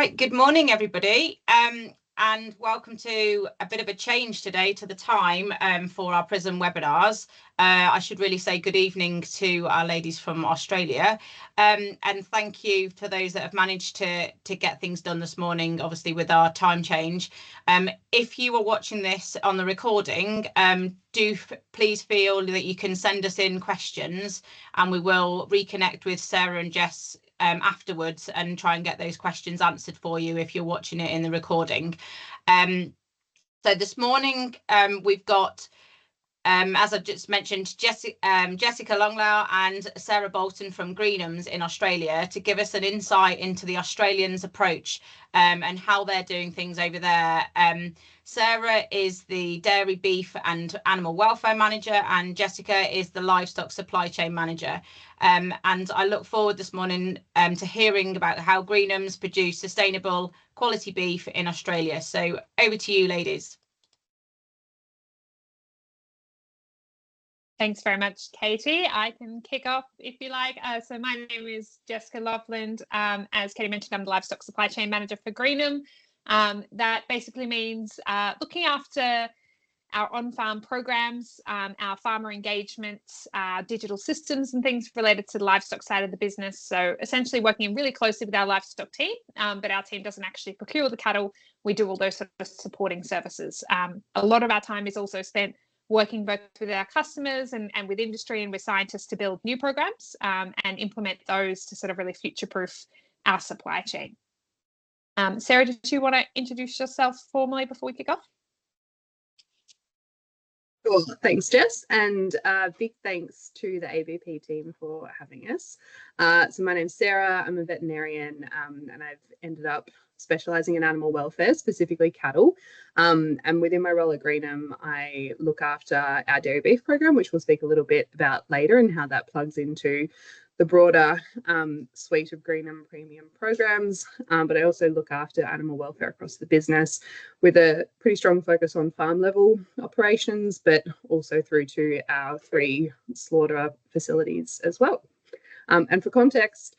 Right, good morning, everybody, and welcome to a bit of a change today to the time for our PRISM webinars. I should really say good evening to our ladies from Australia, and thank you to those that have managed to get things done this morning, obviously with our time change. If you are watching this on the recording, do please feel that you can send us in questions and we will reconnect with Sarah and Jess afterwards and try and get those questions answered for you if you're watching it in the recording. So this morning we've got, as I've just mentioned, Jessica Longlau and Sarah Bolton from Greenham's in Australia to give us an insight into the Australians' approach and how they're doing things over there. Sarah is the Dairy, Beef and Animal Welfare Manager, and Jessica is the Livestock Supply Chain Manager. And I look forward this morning to hearing about how Greenham's produce sustainable quality beef in Australia. So over to you, ladies. Thanks very much, Katie. I can kick off if you like. So my name is Jessica Loveland. As Katie mentioned, I'm the Livestock Supply Chain Manager for Greenham. That basically means looking after our on-farm programs, our farmer engagements, digital systems and things related to the livestock side of the business. So essentially working really closely with our livestock team, but our team doesn't actually procure the cattle. We do all those sort of supporting services. A lot of our time is also spent working both with our customers and with industry and with scientists to build new programs and implement those to sort of really future-proof our supply chain. Sarah, did you want to introduce yourself formally before we kick off? Sure. Thanks, Jess, and big thanks to the ABP team for having us. So my name's Sarah, I'm a veterinarian, and I've ended up specialising in animal welfare, specifically cattle. And within my role at Greenham, I look after our dairy beef program, which we'll speak a little bit about later and how that plugs into the broader suite of Greenham premium programs, but I also look after animal welfare across the business with a pretty strong focus on farm level operations, but also through to our 3 slaughter facilities as well. And for context,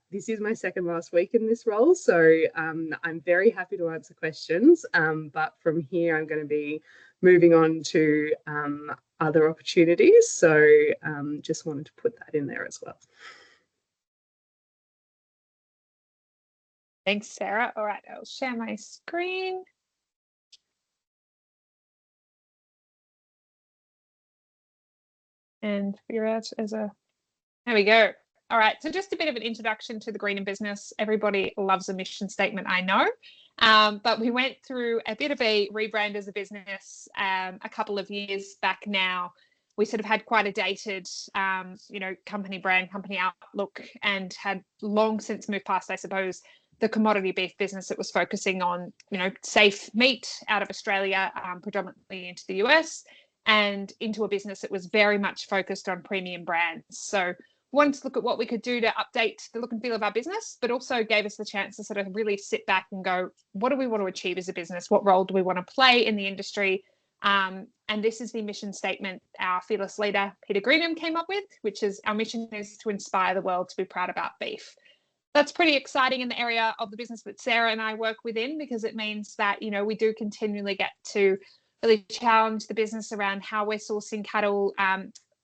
this is my second last week in this role, so I'm very happy to answer questions, but from here I'm going to be moving on to other opportunities, so just wanted to put that in there as well. Thanks, Sarah. All right, I'll share my screen. And figure out there we go. All right, so just a bit of an introduction to the Greenham business. Everybody loves a mission statement, I know. But we went through a bit of a rebrand as a business a couple of years back now. We sort of had quite a dated, company brand, company outlook, and had long since moved past, I suppose, the commodity beef business that was focusing on, safe meat out of Australia, predominantly into the US, and into a business that was very much focused on premium brands. So wanted to look at what we could do to update the look and feel of our business, but also gave us the chance to sort of really sit back and go, what do we want to achieve as a business? What role do we want to play in the industry? And this is the mission statement our fearless leader, Peter Greenham, came up with, which is our mission is to inspire the world to be proud about beef. That's pretty exciting in the area of the business that Sarah and I work within, because it means that, we do continually get to really challenge the business around how we're sourcing cattle,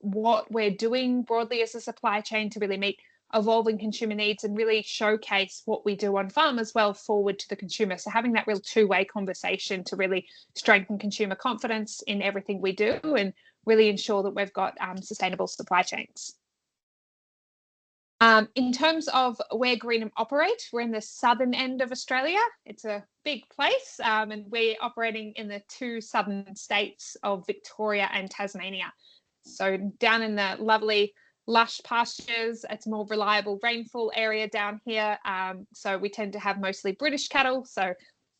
what we're doing broadly as a supply chain to really meet evolving consumer needs and really showcase what we do on farm as well forward to the consumer. So having that real two-way conversation to really strengthen consumer confidence in everything we do and really ensure that we've got sustainable supply chains. In terms of where Greenham operate, we're in the southern end of Australia. It's a big place, and we're operating in the 2 southern states of Victoria and Tasmania. So down in the lovely lush pastures, it's a more reliable rainfall area down here. So we tend to have mostly British cattle. So a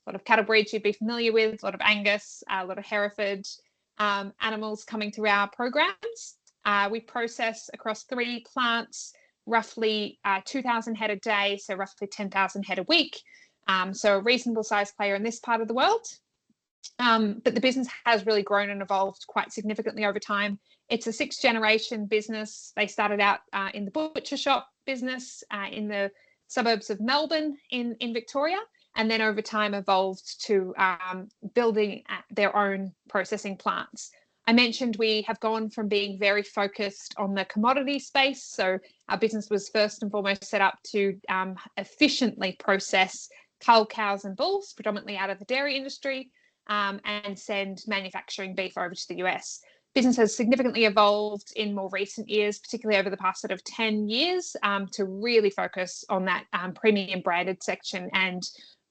lot of cattle breeds you'd be familiar with, a lot of Angus, a lot of Hereford animals coming through our programs. We process across 3 plants, roughly 2,000 head a day, so roughly 10,000 head a week. So a reasonable sized player in this part of the world. But the business has really grown and evolved quite significantly over time. It's a 6th generation business. They started out in the butcher shop business in the suburbs of Melbourne in Victoria, and then over time evolved to building their own processing plants. I mentioned we have gone from being very focused on the commodity space. So our business was first and foremost set up to efficiently process cull cows and bulls, predominantly out of the dairy industry, and send manufacturing beef over to the US. Business has significantly evolved in more recent years, particularly over the past sort of 10 years, to really focus on that premium branded section, and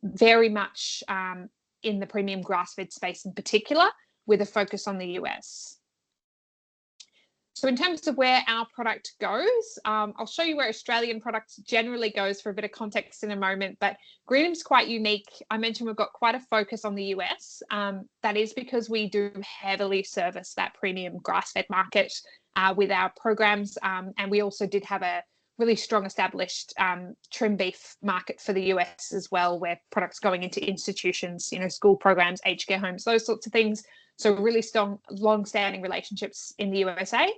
very much in the premium grass-fed space in particular, with a focus on the US. So in terms of where our product goes, I'll show you where Australian product generally goes for a bit of context in a moment, but Greenham's quite unique. I mentioned we've got quite a focus on the US. That is because we do heavily service that premium grass-fed market with our programs, and we also did have a really strong established trim beef market for the US as well, where products going into institutions, school programs, aged care homes, those sorts of things. So really strong, long-standing relationships in the USA.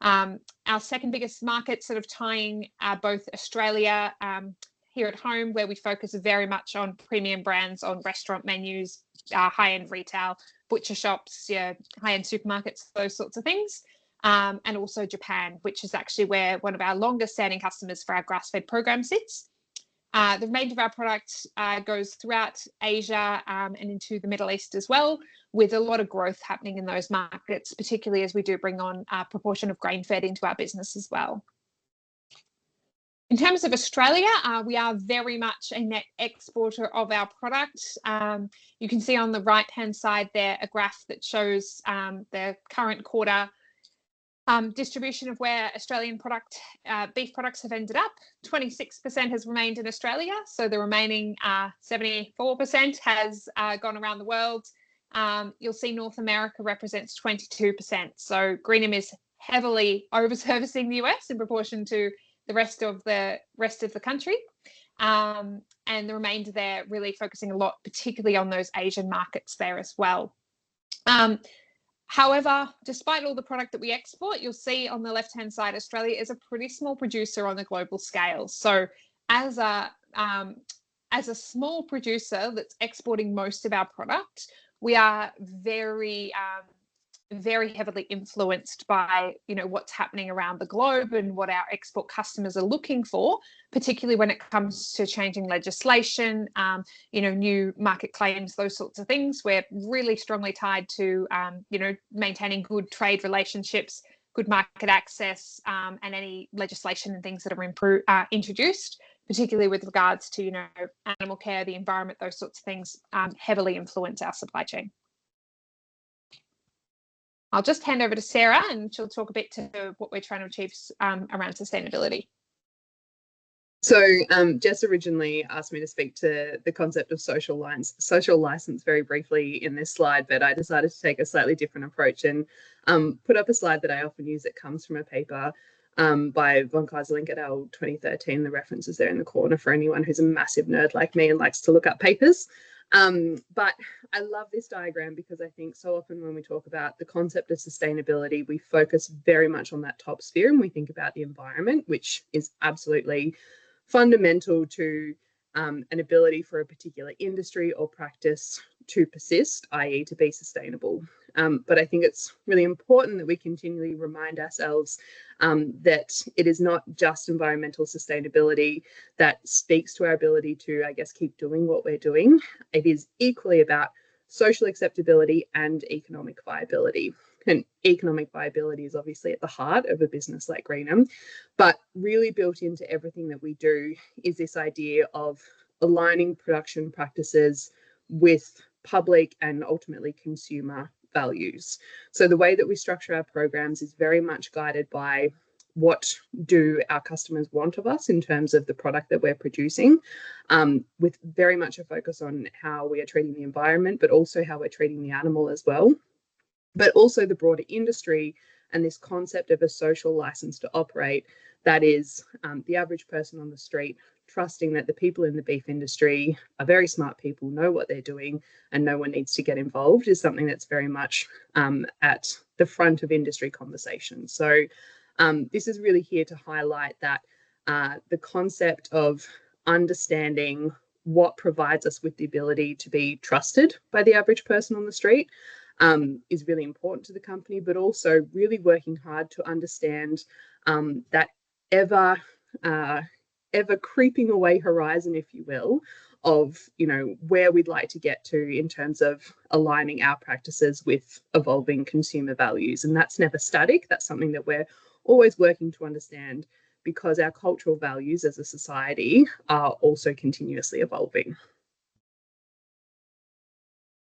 Our second biggest market, sort of tying both Australia here at home, where we focus very much on premium brands, on restaurant menus, high-end retail, butcher shops, high-end supermarkets, those sorts of things. And also Japan, which is actually where one of our longest standing customers for our grass-fed program sits. The remainder of our product goes throughout Asia and into the Middle East as well, with a lot of growth happening in those markets, particularly as we do bring on a proportion of grain-fed into our business as well. In terms of Australia, we are very much a net exporter of our product. You can see on the right-hand side there a graph that shows the current quarter distribution of where Australian beef products have ended up. 26% has remained in Australia, so the remaining 74% has gone around the world. You'll see North America represents 22%. So Greenham is heavily over-servicing the US in proportion to the rest of the country. And the remainder there really focusing a lot, particularly on those Asian markets there as well. However, despite all the product that we export, you'll see on the left-hand side, Australia is a pretty small producer on the global scale. So as a small producer that's exporting most of our product, we are very heavily influenced by what's happening around the globe and what our export customers are looking for, particularly when it comes to changing legislation, new market claims, those sorts of things. We're really strongly tied to maintaining good trade relationships, good market access, and any legislation and things that are introduced, particularly with regards to animal care, the environment, those sorts of things, heavily influence our supply chain. I'll just hand over to Sarah and she'll talk a bit to what we're trying to achieve around sustainability. So Jess originally asked me to speak to the concept of social license very briefly in this slide, but I decided to take a slightly different approach and put up a slide that I often use that comes from a paper by von Keyserlingk et al. 2013. The reference is there in the corner for anyone who's a massive nerd like me and likes to look up papers. But I love this diagram because I think so often when we talk about the concept of sustainability, we focus very much on that top sphere and we think about the environment, which is absolutely fundamental to an ability for a particular industry or practice to persist, i.e. to be sustainable. But I think it's really important that we continually remind ourselves that it is not just environmental sustainability that speaks to our ability to, I guess, keep doing what we're doing. It is equally about social acceptability and economic viability. And economic viability is obviously at the heart of a business like Greenham, but really built into everything that we do is this idea of aligning production practices with public and ultimately consumer values. So the way that we structure our programs is very much guided by what do our customers want of us in terms of the product that we're producing, with very much a focus on how we are treating the environment, but also how we're treating the animal as well, but also the broader industry and this concept of a social license to operate. That is the average person on the street trusting that the people in the beef industry are very smart people, know what they're doing, and no one needs to get involved, is something that's very much at the front of industry conversations. So this is really here to highlight that the concept of understanding what provides us with the ability to be trusted by the average person on the street is really important to the company, but also really working hard to understand that ever creeping away horizon, if you will, of where we'd like to get to in terms of aligning our practices with evolving consumer values. And that's never static. That's something that we're always working to understand, because our cultural values as a society are also continuously evolving.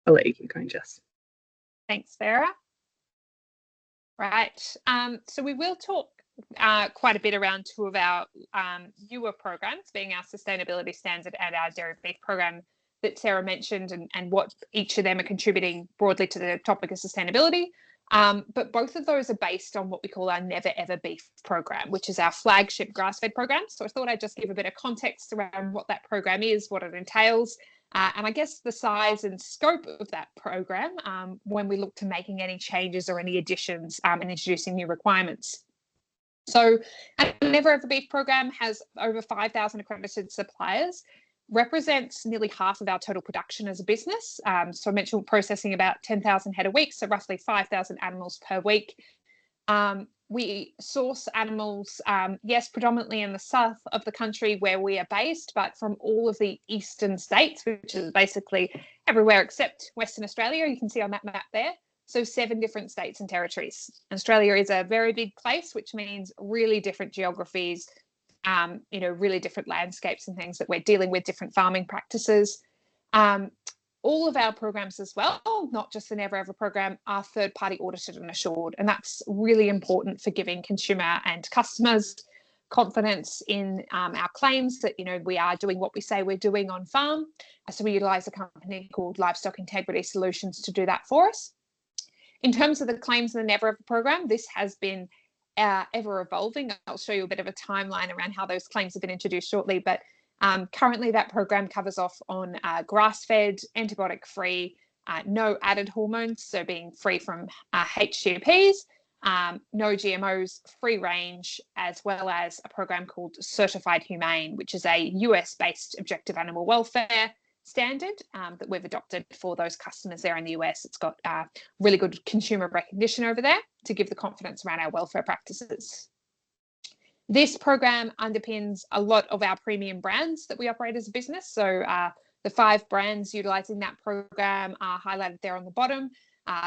I'll let you keep going, Jess. Thanks, Sarah. Right. So we will talk quite a bit around two of our newer programs, being our sustainability standard and our dairy beef program that Sarah mentioned, and what each of them are contributing broadly to the topic of sustainability. But both of those are based on what we call our Never Ever Beef program, which is our flagship grass-fed program. So I thought I'd just give a bit of context around what that program is, what it entails, and I guess the size and scope of that program when we look to making any changes or any additions and introducing new requirements. So our Never Ever Beef program has over 5,000 accredited suppliers, represents nearly half of our total production as a business. So I mentioned processing about 10,000 head a week, so roughly 5,000 animals per week. We source animals, yes, predominantly in the south of the country where we are based, but from all of the eastern states, which is basically everywhere except Western Australia. You can see on that map there. So 7 different states and territories. Australia is a very big place, which means really different geographies, really different landscapes and things that we're dealing with, different farming practices. All of our programs as well, not just the Never Ever program, are third-party audited and assured. And that's really important for giving consumer and customers confidence in our claims that, we are doing what we say we're doing on farm. So we utilise a company called Livestock Integrity Solutions to do that for us. In terms of the claims in the Never Ever program, this has been ever evolving. I'll show you a bit of a timeline around how those claims have been introduced shortly, but currently that program covers off on grass-fed, antibiotic-free, no added hormones, so being free from HGPs, no GMOs, free range, as well as a program called Certified Humane, which is a US-based objective animal welfare standard that we've adopted for those customers there in the US. It's got really good consumer recognition over there to give the confidence around our welfare practices. This program underpins a lot of our premium brands that we operate as a business. So the 5 brands utilising that program are highlighted there on the bottom.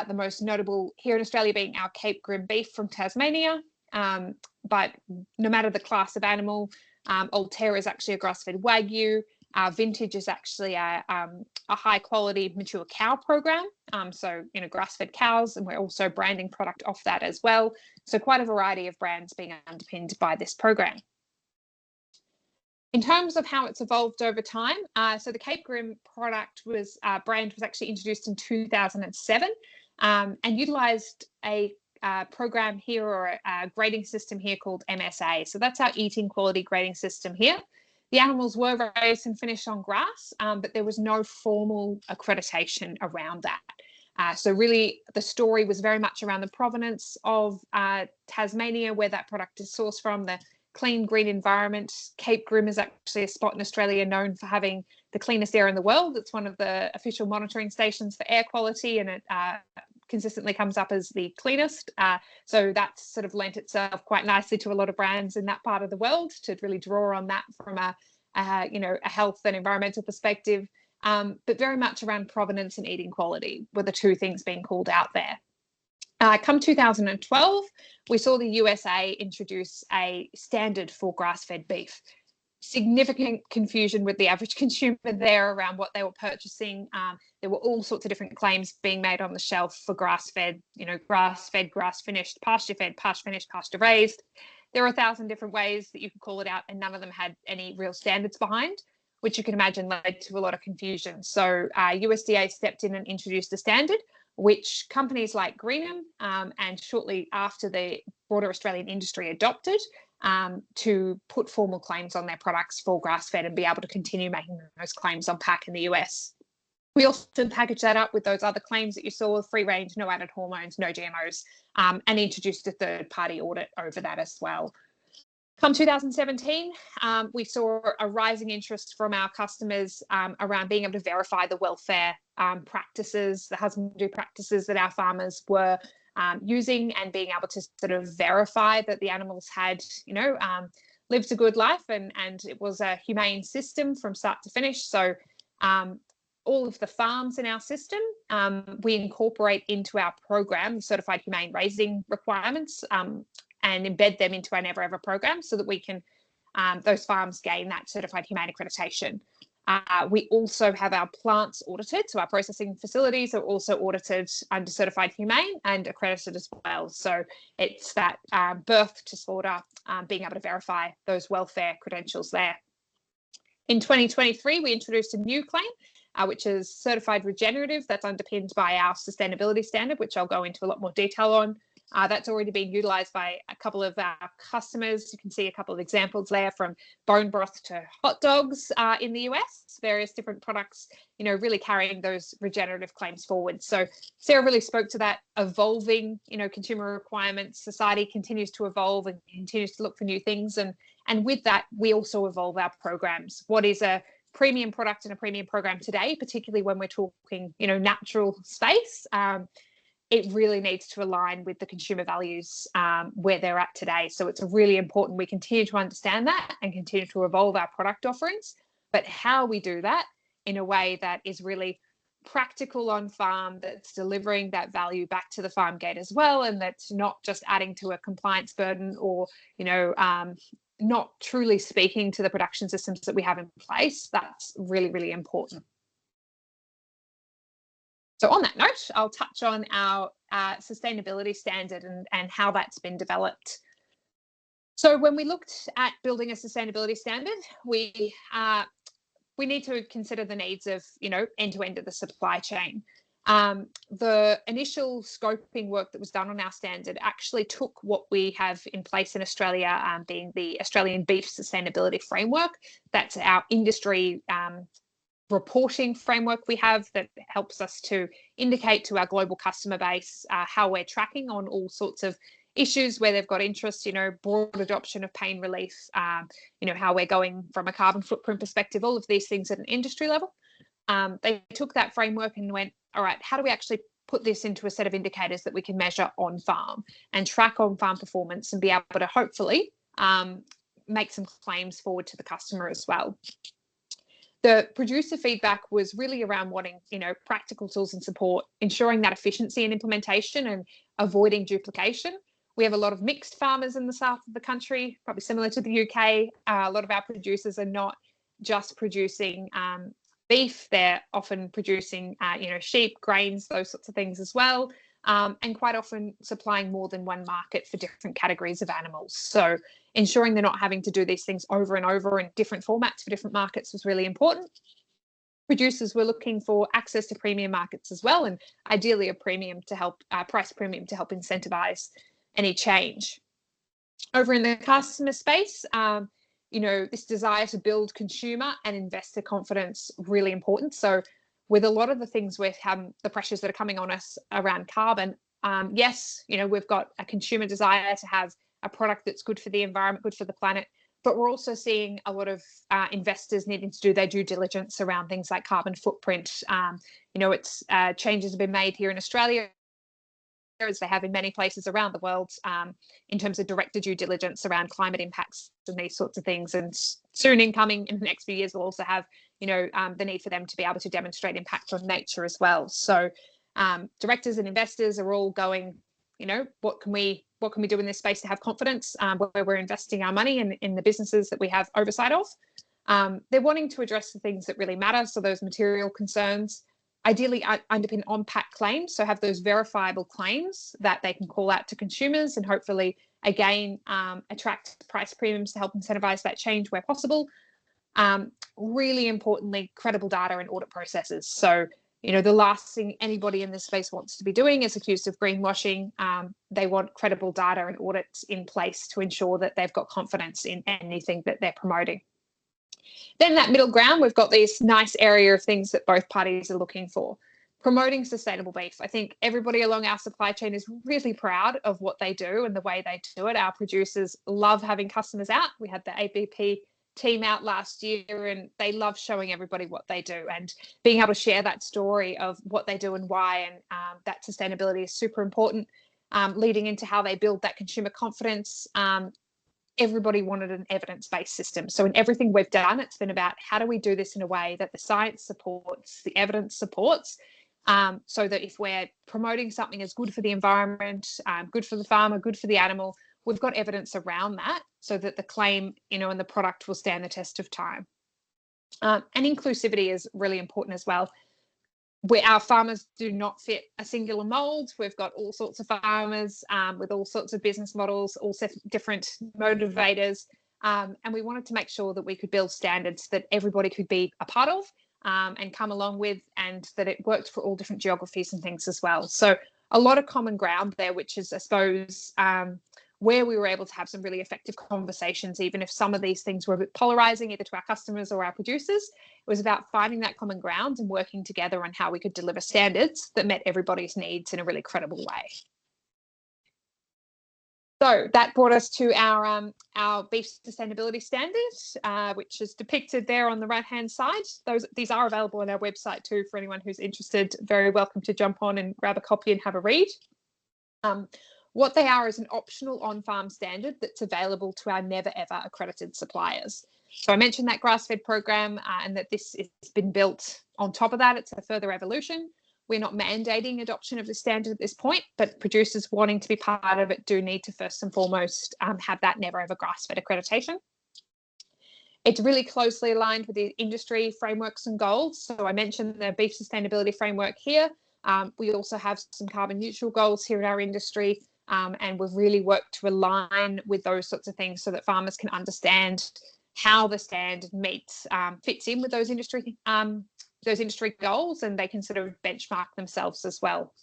The most notable here in Australia being our Cape Grim beef from Tasmania. But no matter the class of animal, Old Terra is actually a grass-fed Wagyu. Our Vintage is actually a high quality mature cow program. So, grass-fed cows, and we're also branding product off that as well. So quite a variety of brands being underpinned by this program. In terms of how it's evolved over time, so the Cape Grim brand was actually introduced in 2007 and utilised a program here, or a grading system here called MSA. So that's our eating quality grading system here. The animals were raised and finished on grass, but there was no formal accreditation around that. So really the story was very much around the provenance of Tasmania, where that product is sourced from, the clean, green environment. Cape Grim is actually a spot in Australia known for having the cleanest air in the world. It's one of the official monitoring stations for air quality, and it consistently comes up as the cleanest. So that's sort of lent itself quite nicely to a lot of brands in that part of the world to really draw on that from a health and environmental perspective. But very much around provenance and eating quality were the 2 things being called out there. Come 2012, we saw the USA introduce a standard for grass-fed beef. Significant confusion with the average consumer there around what they were purchasing. There were all sorts of different claims being made on the shelf for grass-fed, grass-fed, grass-finished, pasture-fed, pasture-finished, pasture-raised. There are 1,000 different ways that you could call it out, and none of them had any real standards behind, which you can imagine led to a lot of confusion. So USDA stepped in and introduced a standard, which companies like Greenham and shortly after the broader Australian industry adopted, to put formal claims on their products for grass-fed and be able to continue making those claims on pack in the US. We also packaged that up with those other claims that you saw, free range, no added hormones, no GMOs, and introduced a third-party audit over that as well. Come 2017, we saw a rising interest from our customers around being able to verify the welfare practices, the husbandry practices that our farmers were using, and being able to sort of verify that the animals had, lived a good life and it was a humane system from start to finish. So all of the farms in our system, we incorporate into our program certified humane raising requirements and embed them into our Never Ever program so that we can, those farms gain that certified humane accreditation. We also have our plants audited, so our processing facilities are also audited under certified humane and accredited as well. So it's that birth to slaughter, being able to verify those welfare credentials there. In 2023, we introduced a new claim, which is certified regenerative. That's underpinned by our sustainability standard, which I'll go into a lot more detail on. That's already been utilised by a couple of our customers. You can see a couple of examples there, from bone broth to hot dogs in the US, various different products, really carrying those regenerative claims forward. So Sarah really spoke to that evolving, consumer requirements. Society continues to evolve and continues to look for new things. And with that, we also evolve our programs. What is a premium product and a premium program today, particularly when we're talking, natural space, it really needs to align with the consumer values where they're at today. So it's really important we continue to understand that and continue to evolve our product offerings, but how we do that in a way that is really practical on farm, that's delivering that value back to the farm gate as well, and that's not just adding to a compliance burden or, not truly speaking to the production systems that we have in place. That's really, really important. So on that note, I'll touch on our sustainability standard and how that's been developed. So when we looked at building a sustainability standard, we need to consider the needs of, end-to-end of the supply chain. The initial scoping work that was done on our standard actually took what we have in place in Australia, being the Australian Beef Sustainability Framework. That's our industry reporting framework we have that helps us to indicate to our global customer base how we're tracking on all sorts of issues where they've got interest, broad adoption of pain relief, how we're going from a carbon footprint perspective, all of these things at an industry level. They took that framework and went, all right, how do we actually put this into a set of indicators that we can measure on farm and track on farm performance and be able to hopefully make some claims forward to the customer as well. The producer feedback was really around wanting, practical tools and support, ensuring that efficiency and implementation and avoiding duplication. We have a lot of mixed farmers in the south of the country, probably similar to the UK. A lot of our producers are not just producing beef, they're often producing, sheep, grains, those sorts of things as well. And quite often supplying more than one market for different categories of animals. So ensuring they're not having to do these things over and over in different formats for different markets was really important. Producers were looking for access to premium markets as well, and ideally a premium to help, price premium to help incentivize any change. Over in the customer space, this desire to build consumer and investor confidence, really important. So with a lot of the things with the pressures that are coming on us around carbon, yes, we've got a consumer desire to have a product that's good for the environment, good for the planet, but we're also seeing a lot of investors needing to do their due diligence around things like carbon footprint. Changes have been made here in Australia, as they have in many places around the world, in terms of director due diligence around climate impacts and these sorts of things. And soon incoming in the next few years, we'll also have, the need for them to be able to demonstrate impact on nature as well. So directors and investors are all going, what can we do in this space to have confidence where we're investing our money in the businesses that we have oversight of. They're wanting to address the things that really matter. So those material concerns, ideally underpin on-pack claims, so have those verifiable claims that they can call out to consumers and hopefully, again, attract price premiums to help incentivize that change where possible. Really importantly, credible data and audit processes. So, the last thing anybody in this space wants to be doing is accused of greenwashing. They want credible data and audits in place to ensure that they've got confidence in anything that they're promoting. Then that middle ground, we've got this nice area of things that both parties are looking for. promoting sustainable beef. I think everybody along our supply chain is really proud of what they do and the way they do it. Our producers love having customers out. We had the ABP team out last year, and they love showing everybody what they do and being able to share that story of what they do and why. And that sustainability is super important, leading into how they build that consumer confidence. Everybody wanted an evidence-based system. So in everything we've done, it's been about how do we do this in a way that the science supports, the evidence supports, so that if we're promoting something as good for the environment, good for the farmer, good for the animal, we've got evidence around that so that the claim, and the product will stand the test of time. And inclusivity is really important as well. Our farmers do not fit a singular mold. We've got all sorts of farmers with all sorts of business models, all different motivators. And we wanted to make sure that we could build standards that everybody could be a part of and come along with, and that it worked for all different geographies and things as well. So a lot of common ground there, which is, I suppose, where we were able to have some really effective conversations, even if some of these things were a bit polarizing, either to our customers or our producers. It was about finding that common ground and working together on how we could deliver standards that met everybody's needs in a really credible way. So that brought us to our beef sustainability standards, which is depicted there on the right-hand side. These are available on our website too for anyone who's interested. Very welcome to jump on and grab a copy and have a read. What they are is an optional on-farm standard that's available to our never ever accredited suppliers. So I mentioned that grass-fed program and that this has been built on top of that. It's a further evolution. We're not mandating adoption of the standard at this point, but producers wanting to be part of it do need to first and foremost have that never ever grass-fed accreditation. It's really closely aligned with the industry frameworks and goals. So I mentioned the beef sustainability framework here. We also have some carbon neutral goals here in our industry. And we've really worked to align with those sorts of things so that farmers can understand how the standard fits in with those industry goals, and they can sort of benchmark themselves as well.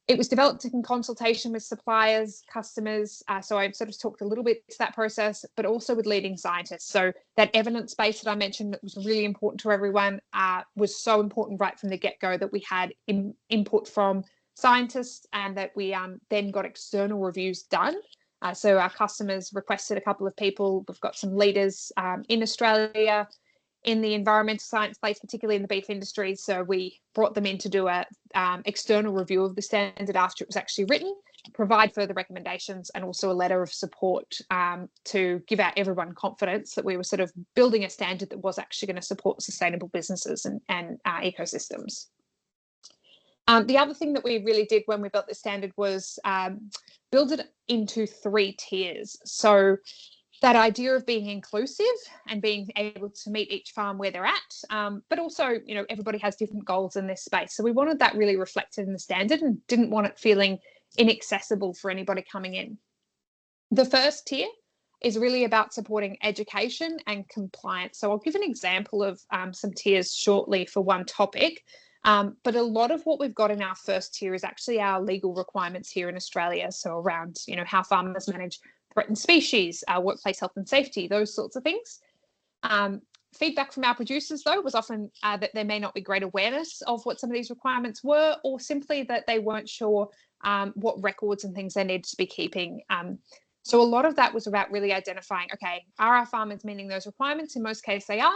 It was developed in consultation with suppliers, customers. So I sort of talked a little bit to that process, but also with leading scientists. So that evidence base that I mentioned that was really important to everyone was so important right from the get-go that we had input from scientists, and that we then got external reviews done. So our customers requested a couple of people. We've got some leaders in Australia in the environmental science space, particularly in the beef industry. So we brought them in to do a external review of the standard after it was actually written, provide further recommendations, and also a letter of support to give out everyone confidence that we were sort of building a standard that was actually going to support sustainable businesses and ecosystems. The other thing that we really did when we built the standard was build it into 3 tiers. So that idea of being inclusive and being able to meet each farm where they're at, but also, everybody has different goals in this space. So we wanted that really reflected in the standard and didn't want it feeling inaccessible for anybody coming in. The first tier is really about supporting education and compliance. So I'll give an example of some tiers shortly for one topic. But a lot of what we've got in our first tier is actually our legal requirements here in Australia. So around, how farmers manage threatened species, workplace health and safety, those sorts of things. Feedback from our producers, though, was often that there may not be great awareness of what some of these requirements were, or simply that they weren't sure what records and things they needed to be keeping. So a lot of that was about really identifying, okay, are our farmers meeting those requirements? In most cases, they are.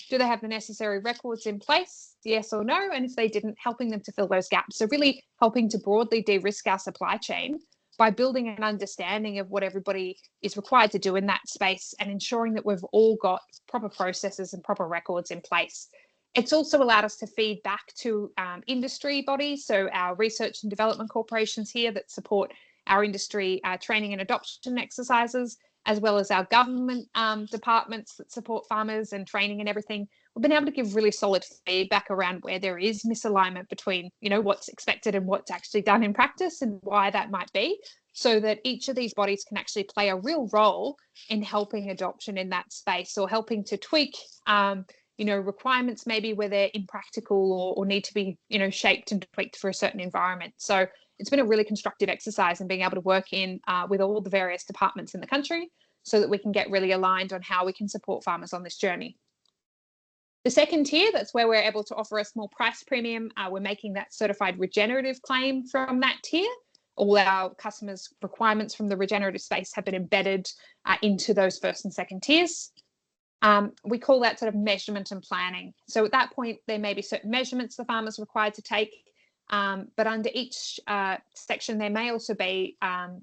Do they have the necessary records in place? Yes or no? And if they didn't, helping them to fill those gaps. So really helping to broadly de-risk our supply chain by building an understanding of what everybody is required to do in that space and ensuring that we've all got proper processes and proper records in place. It's also allowed us to feed back to industry bodies, so our research and development corporations here that support our industry training and adoption exercises, as well as our government departments that support farmers and training and everything. We've been able to give really solid feedback around where there is misalignment between, what's expected and what's actually done in practice and why that might be, so that each of these bodies can actually play a real role in helping adoption in that space, or helping to tweak requirements maybe where they're impractical or need to be, shaped and tweaked for a certain environment. So it's been a really constructive exercise in being able to work in with all the various departments in the country so that we can get really aligned on how we can support farmers on this journey. The second tier, that's where we're able to offer a small price premium. We're making that certified regenerative claim from that tier. All our customers' requirements from the regenerative space have been embedded into those first and second tiers. We call that sort of measurement and planning. So at that point, there may be certain measurements the farmer's required to take, but under each section, there may also be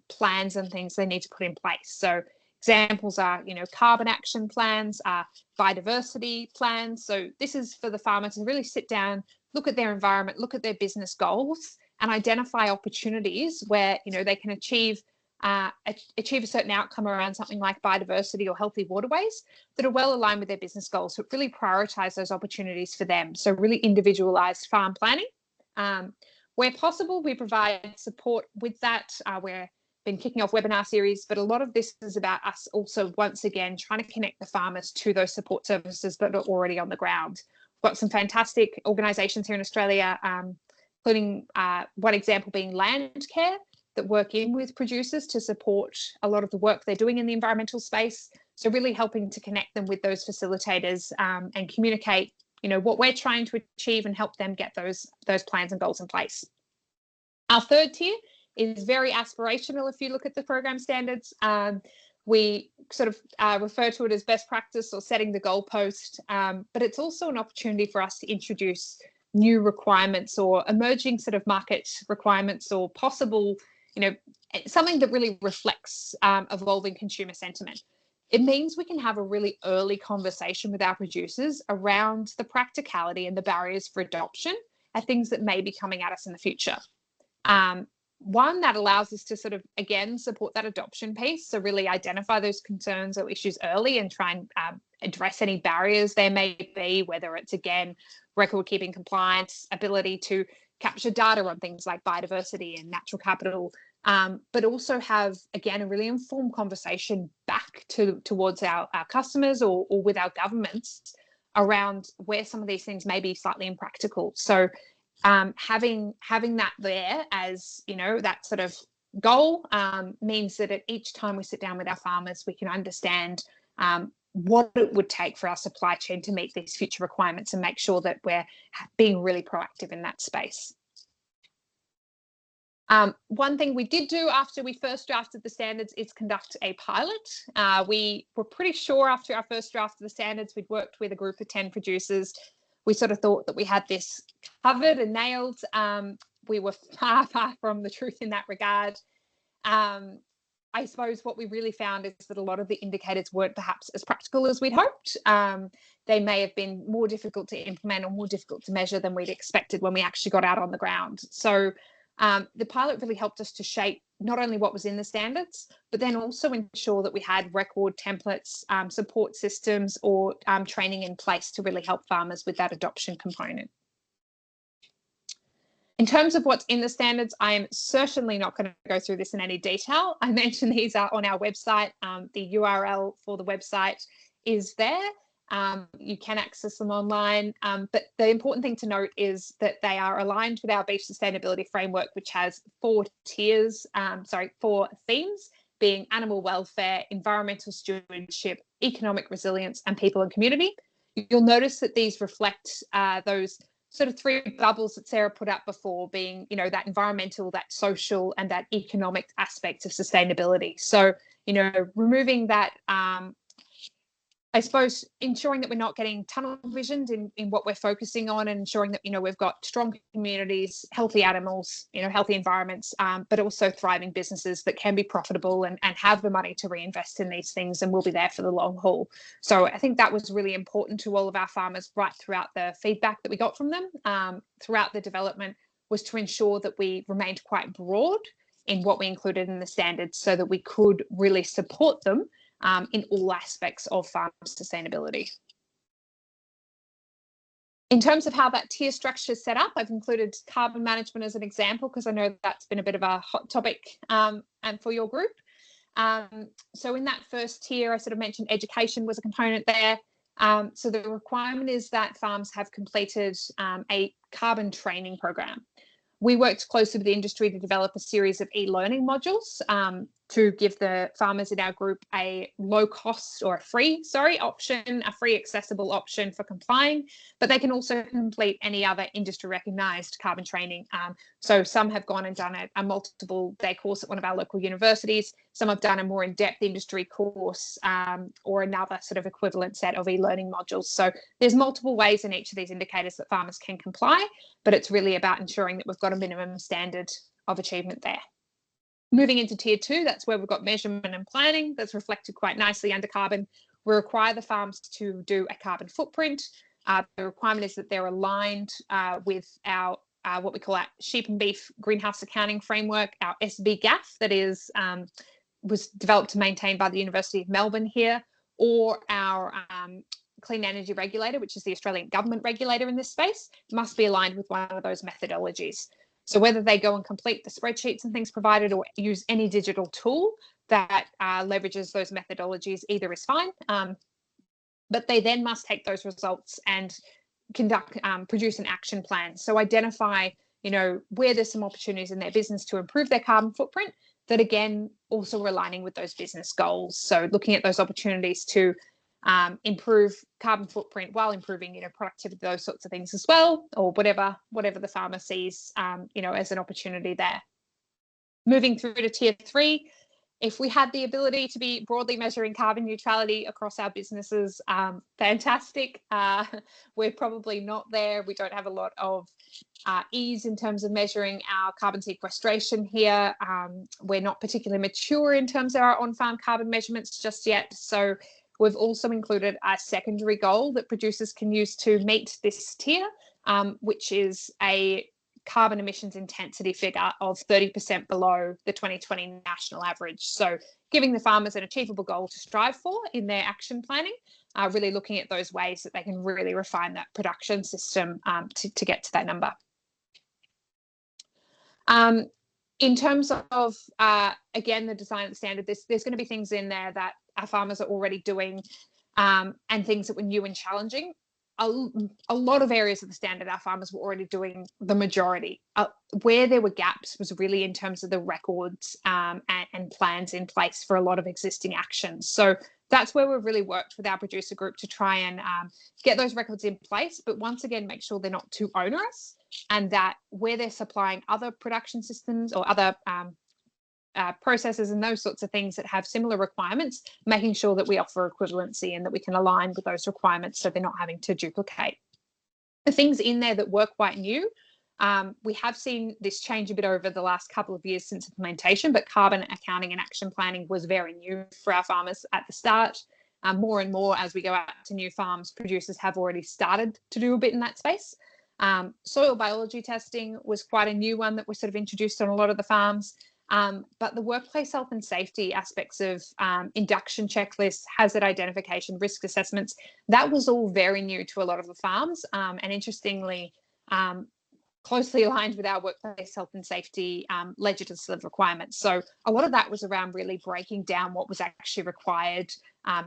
plans and things they need to put in place. So examples are, carbon action plans, biodiversity plans. So this is for the farmer to really sit down, look at their environment, look at their business goals, and identify opportunities where, they can achieve a certain outcome around something like biodiversity or healthy waterways that are well aligned with their business goals. So really prioritize those opportunities for them. So really individualized farm planning. Where possible, we provide support with that. We've been kicking off webinar series, but a lot of this is about us also, once again, trying to connect the farmers to those support services that are already on the ground. We've got some fantastic organisations here in Australia, including one example being Landcare, that work in with producers to support a lot of the work they're doing in the environmental space. So really helping to connect them with those facilitators and communicate, what we're trying to achieve and help them get those plans and goals in place. Our third tier is very aspirational. If you look at the program standards, we sort of refer to it as best practice or setting the goalpost, but it's also an opportunity for us to introduce new requirements or emerging sort of market requirements or possible, something that really reflects evolving consumer sentiment. It means we can have a really early conversation with our producers around the practicality and the barriers for adoption and things that may be coming at us in the future. One that allows us to sort of, again, support that adoption piece. So really identify those concerns or issues early and try and address any barriers there may be, whether it's, again, record keeping compliance, ability to capture data on things like biodiversity and natural capital, but also have, again, a really informed conversation back towards our customers or with our governments around where some of these things may be slightly impractical. So having that there as, that sort of goal means that at each time we sit down with our farmers, we can understand what it would take for our supply chain to meet these future requirements and make sure that we're being really proactive in that space. One thing we did do after we first drafted the standards is conduct a pilot. We were pretty sure after our first draft of the standards, we'd worked with a group of 10 producers. We sort of thought that we had this covered and nailed. We were far from the truth in that regard. I suppose what we really found is that a lot of the indicators weren't perhaps as practical as we'd hoped. They may have been more difficult to implement or more difficult to measure than we'd expected when we actually got out on the ground. So the pilot really helped us to shape not only what was in the standards, but then also ensure that we had record templates, support systems, or training in place to really help farmers with that adoption component. In terms of what's in the standards, I am certainly not going to go through this in any detail. I mentioned these are on our website. The URL for the website is there. You can access them online, but the important thing to note is that they are aligned with our beef sustainability framework, which has 4 themes, being animal welfare, environmental stewardship, economic resilience, and people and community. You'll notice that these reflect those sort of 3 bubbles that Sarah put up before, being, that environmental, that social, and that economic aspect of sustainability. So, removing that, I suppose, ensuring that we're not getting tunnel visioned in what we're focusing on, and ensuring that, we've got strong communities, healthy animals, healthy environments, but also thriving businesses that can be profitable and have the money to reinvest in these things and will be there for the long haul. So I think that was really important to all of our farmers right throughout the feedback that we got from them throughout the development, was to ensure that we remained quite broad in what we included in the standards so that we could really support them in all aspects of farm sustainability. In terms of how that tier structure is set up, I've included carbon management as an example because I know that's been a bit of a hot topic and for your group. So in that first tier, I sort of mentioned education was a component there. So the requirement is that farms have completed a carbon training program. We worked closely with the industry to develop a series of e-learning modules to give the farmers in our group a low cost or a free accessible option for complying, but they can also complete any other industry recognized carbon training. So some have gone and done a multiple day course at one of our local universities. Some have done a more in-depth industry course or another sort of equivalent set of e-learning modules. So there's multiple ways in each of these indicators that farmers can comply, but it's really about ensuring that we've got a minimum standard of achievement there. Moving into tier 2, that's where we've got measurement and planning. That's reflected quite nicely under carbon. We require the farms to do a carbon footprint. The requirement is that they're aligned with our what we call our sheep and beef greenhouse accounting framework, our SBGAF, that is was developed and maintained by the University of Melbourne here, or our clean energy regulator, which is the Australian government regulator in this space, must be aligned with one of those methodologies. So whether they go and complete the spreadsheets and things provided or use any digital tool that leverages those methodologies, either is fine. But they then must take those results and produce an action plan. So identify, where there's some opportunities in their business to improve their carbon footprint that, again, also are aligning with those business goals. So looking at those opportunities to improve carbon footprint while improving, productivity, those sorts of things as well, or whatever the farmer sees, as an opportunity there. Moving through to tier 3, if we had the ability to be broadly measuring carbon neutrality across our businesses, fantastic. We're probably not there. We don't have a lot of ease in terms of measuring our carbon sequestration here. We're not particularly mature in terms of our on-farm carbon measurements just yet. So we've also included a secondary goal that producers can use to meet this tier, which is a carbon emissions intensity figure of 30% below the 2020 national average. So giving the farmers an achievable goal to strive for in their action planning, really looking at those ways that they can really refine that production system to get to that number. In terms of, again, the design of the standard, there's going to be things in there that our farmers are already doing and things that were new and challenging. A lot of areas of the standard our farmers were already doing the majority. Where there were gaps was really in terms of the records and plans in place for a lot of existing actions. So that's where we've really worked with our producer group to try and get those records in place, but once again, make sure they're not too onerous, and that where they're supplying other production systems or other processes and those sorts of things that have similar requirements, making sure that we offer equivalency and that we can align with those requirements so they're not having to duplicate. The things in there that were quite new, we have seen this change a bit over the last couple of years since implementation, but carbon accounting and action planning was very new for our farmers at the start. More and more as we go out to new farms, producers have already started to do a bit in that space. Soil biology testing was quite a new one that was sort of introduced on a lot of the farms. But the workplace health and safety aspects of induction checklists, hazard identification, risk assessments, that was all very new to a lot of the farms, and interestingly, closely aligned with our workplace health and safety legislative requirements. So a lot of that was around really breaking down what was actually required,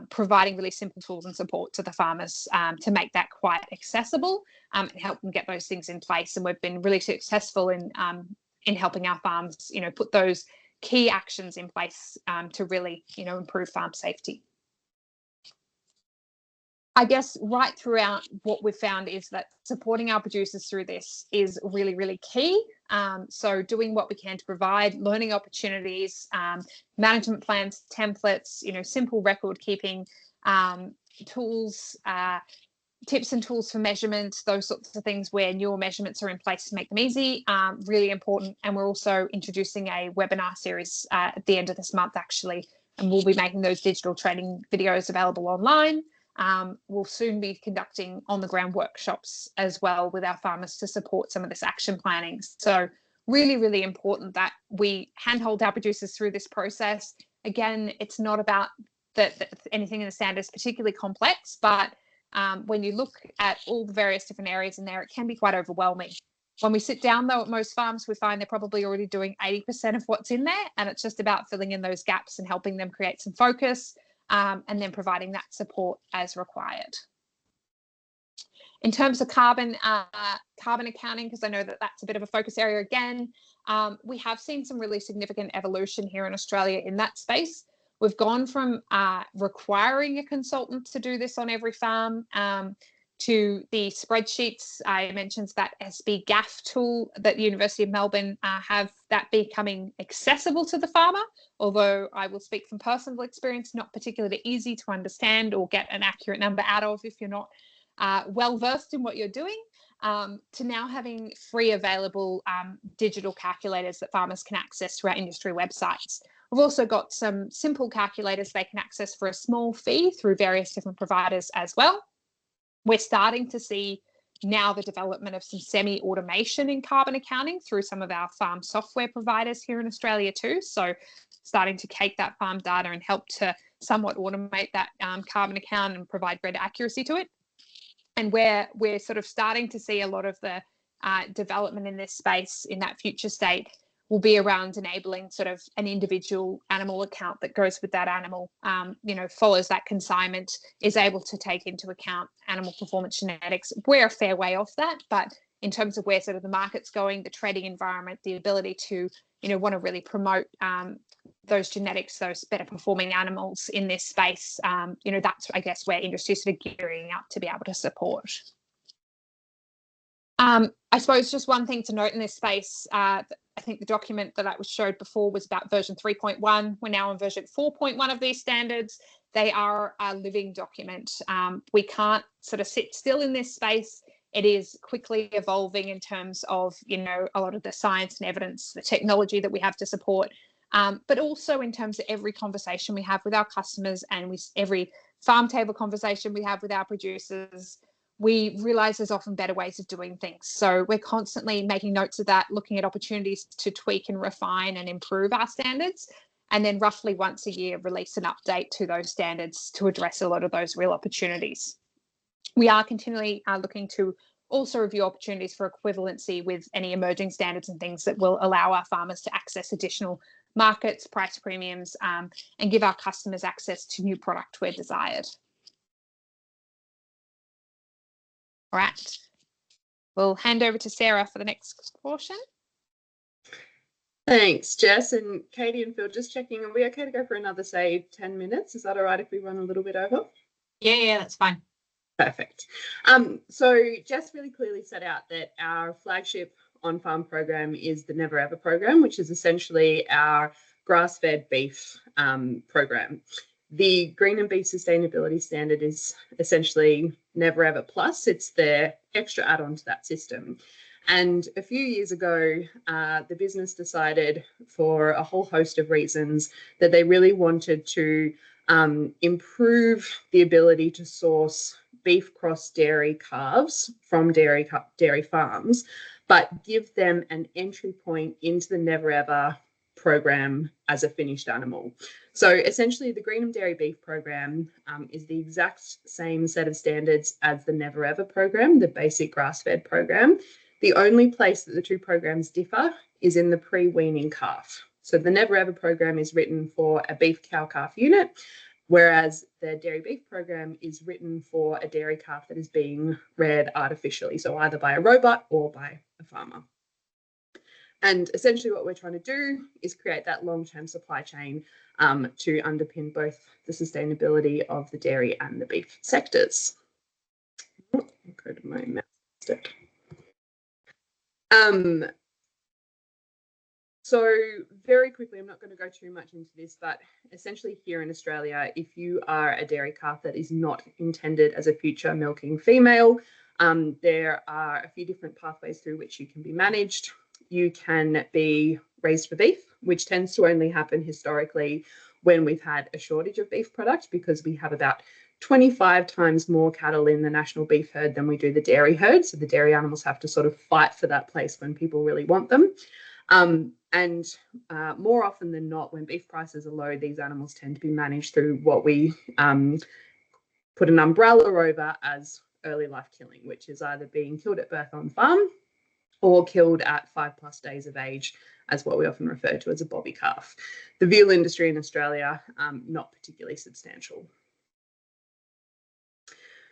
providing really simple tools and support to the farmers to make that quite accessible and help them get those things in place. And we've been really successful in helping our farms, put those key actions in place to really, improve farm safety. I guess right throughout what we've found is that supporting our producers through this is really, really key. So doing what we can to provide learning opportunities, management plans, templates, simple record keeping tools, tips and tools for measurement, those sorts of things where newer measurements are in place to make them easy, really important. And we're also introducing a webinar series at the end of this month, actually, and we'll be making those digital training videos available online. We'll soon be conducting on-the-ground workshops as well with our farmers to support some of this action planning. So really, really important that we handhold our producers through this process. Again, it's not about that anything in the standard is particularly complex, but when you look at all the various different areas in there, it can be quite overwhelming. When we sit down, though, at most farms, we find they're probably already doing 80% of what's in there, and it's just about filling in those gaps and helping them create some focus, and then providing that support as required. In terms of carbon accounting, because I know that that's a bit of a focus area again, we have seen some really significant evolution here in Australia in that space. We've gone from requiring a consultant to do this on every farm to the spreadsheets. I mentioned that SB GAF tool that the University of Melbourne have, that becoming accessible to the farmer, although I will speak from personal experience, not particularly easy to understand or get an accurate number out of if you're not well versed in what you're doing, to now having free available digital calculators that farmers can access through our industry websites. We've also got some simple calculators they can access for a small fee through various different providers as well. We're starting to see now the development of some semi-automation in carbon accounting through some of our farm software providers here in Australia too. So starting to take that farm data and help to somewhat automate that carbon account and provide greater accuracy to it. And where we're sort of starting to see a lot of the development in this space in that future state will be around enabling sort of an individual animal account that goes with that animal, follows that consignment, is able to take into account animal performance genetics. We're a fair way off that, but in terms of where sort of the market's going, the trading environment, the ability to, want to really promote those genetics, those better performing animals in this space, that's, I guess, where industry is sort of gearing up to be able to support. I suppose just one thing to note in this space, I think the document that I was showed before was about version 3.1. We're now on version 4.1 of these standards. They are a living document. We can't sort of sit still in this space. It is quickly evolving in terms of, a lot of the science and evidence, the technology that we have to support, but also in terms of every conversation we have with our customers and every farm table conversation we have with our producers. We realize there's often better ways of doing things. So we're constantly making notes of that, looking at opportunities to tweak and refine and improve our standards. And then roughly once a year, release an update to those standards to address a lot of those real opportunities. We are continually looking to also review opportunities for equivalency with any emerging standards and things that will allow our farmers to access additional markets, price premiums, and give our customers access to new product where desired. All right, we'll hand over to Sarah for the next portion. Thanks, Jess. And Katie and Phil, just checking, are we okay to go for another, say, 10 minutes? Is that all right if we run a little bit over? Yeah, that's fine. Perfect. So Jess really clearly set out that our flagship on-farm program is the Never Ever program, which is essentially our grass-fed beef program. The Greenham Beef Sustainability Standard is essentially Never Ever Plus. It's the extra add-on to that system. And a few years ago, the business decided, for a whole host of reasons, that they really wanted to improve the ability to source beef cross dairy calves from dairy farms, but give them an entry point into the Never Ever program as a finished animal. So essentially the Greenham Dairy Beef program is the exact same set of standards as the Never Ever program, the basic grass-fed program. The only place that the two programs differ is in the pre-weaning calf. So the Never Ever program is written for a beef cow-calf unit, whereas the dairy beef program is written for a dairy calf that is being reared artificially, so either by a robot or by a farmer. And essentially what we're trying to do is create that long-term supply chain to underpin both the sustainability of the dairy and the beef sectors. I'll go to my mouse instead. So very quickly, I'm not going to go too much into this, but essentially here in Australia, if you are a dairy calf that is not intended as a future milking female, there are a few different pathways through which you can be managed. You can be raised for beef, which tends to only happen historically when we've had a shortage of beef product, because we have about 25 times more cattle in the national beef herd than we do the dairy herd. So the dairy animals have to sort of fight for that place when people really want them. And more often than not, when beef prices are low, these animals tend to be managed through what we put an umbrella over as early life killing, which is either being killed at birth on farm or killed at 5+ days of age, as what we often refer to as a bobby calf. The veal industry in Australia, not particularly substantial.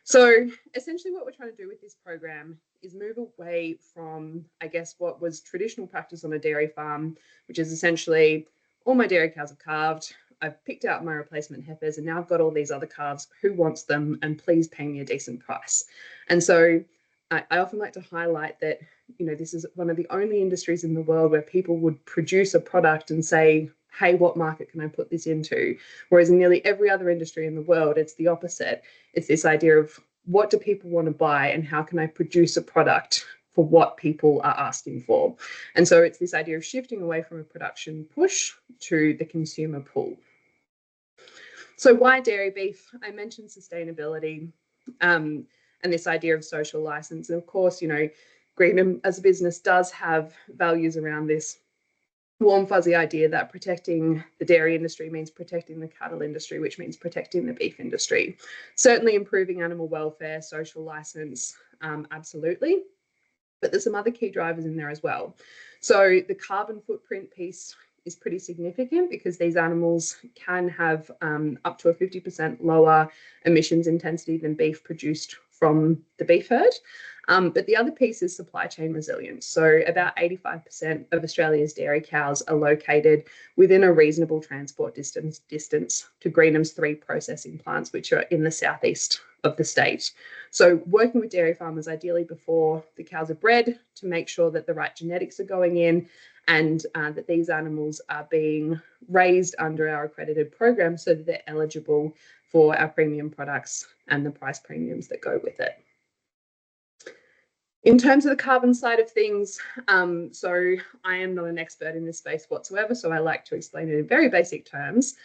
So essentially what we're trying to do with this program is move away from, I guess, what was traditional practice on a dairy farm, which is essentially all my dairy cows are calved, I've picked out my replacement heifers, and now I've got all these other calves. Who wants them? And please pay me a decent price. And so I often like to highlight that, you know, this is one of the only industries in the world where people would produce a product and say, hey, what market can I put this into? Whereas in nearly every other industry in the world, it's the opposite. It's this idea of what do people want to buy and how can I produce a product for what people are asking for? And so it's this idea of shifting away from a production push to the consumer pull. So why dairy beef? I mentioned sustainability and this idea of social license. And of course, you know, Greenham as a business does have values around this warm fuzzy idea that protecting the dairy industry means protecting the cattle industry, which means protecting the beef industry. Certainly improving animal welfare, social license, absolutely. But there's some other key drivers in there as well. So the carbon footprint piece is pretty significant because these animals can have up to a 50% lower emissions intensity than beef produced from the beef herd. But the other piece is supply chain resilience. So about 85% of Australia's dairy cows are located within a reasonable transport distance to Greenham's 3 processing plants, which are in the southeast of the state. So working with dairy farmers ideally before the cows are bred to make sure that the right genetics are going in and that these animals are being raised under our accredited program so that they're eligible for our premium products and the price premiums that go with it. In terms of the carbon side of things, so I am not an expert in this space whatsoever, so I like to explain it in very basic terms.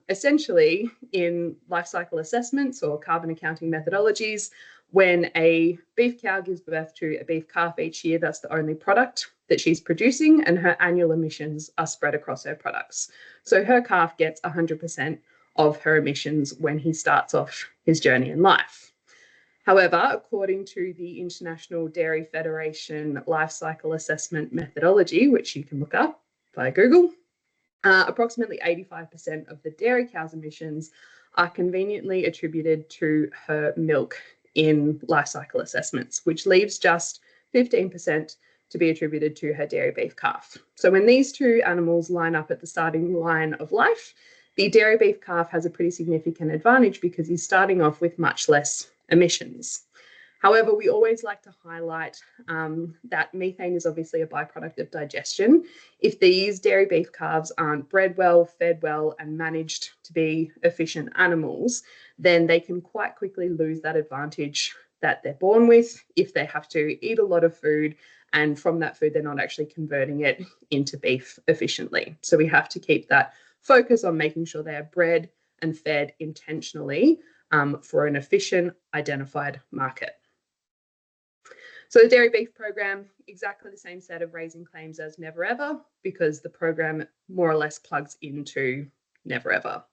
Essentially, in life cycle assessments or carbon accounting methodologies, when a beef cow gives birth to a beef calf each year, that's the only product that she's producing, and her annual emissions are spread across her products. So her calf gets 100% of her emissions when he starts off his journey in life. However, according to the International Dairy Federation Life Cycle Assessment Methodology, which you can look up via Google, approximately 85% of the dairy cow's emissions are conveniently attributed to her milk in life cycle assessments, which leaves just 15% to be attributed to her dairy beef calf. So when these two animals line up at the starting line of life, the dairy beef calf has a pretty significant advantage because he's starting off with much less emissions. However, we always like to highlight that methane is obviously a byproduct of digestion. If these dairy beef calves aren't bred well, fed well, and managed to be efficient animals, then they can quite quickly lose that advantage that they're born with if they have to eat a lot of food, and from that food, they're not actually converting it into beef efficiently. So we have to keep that focus on making sure they are bred and fed intentionally for an efficient, identified market. So the dairy beef program, exactly the same set of raising claims as Never Ever, because the program more or less plugs into Never Ever.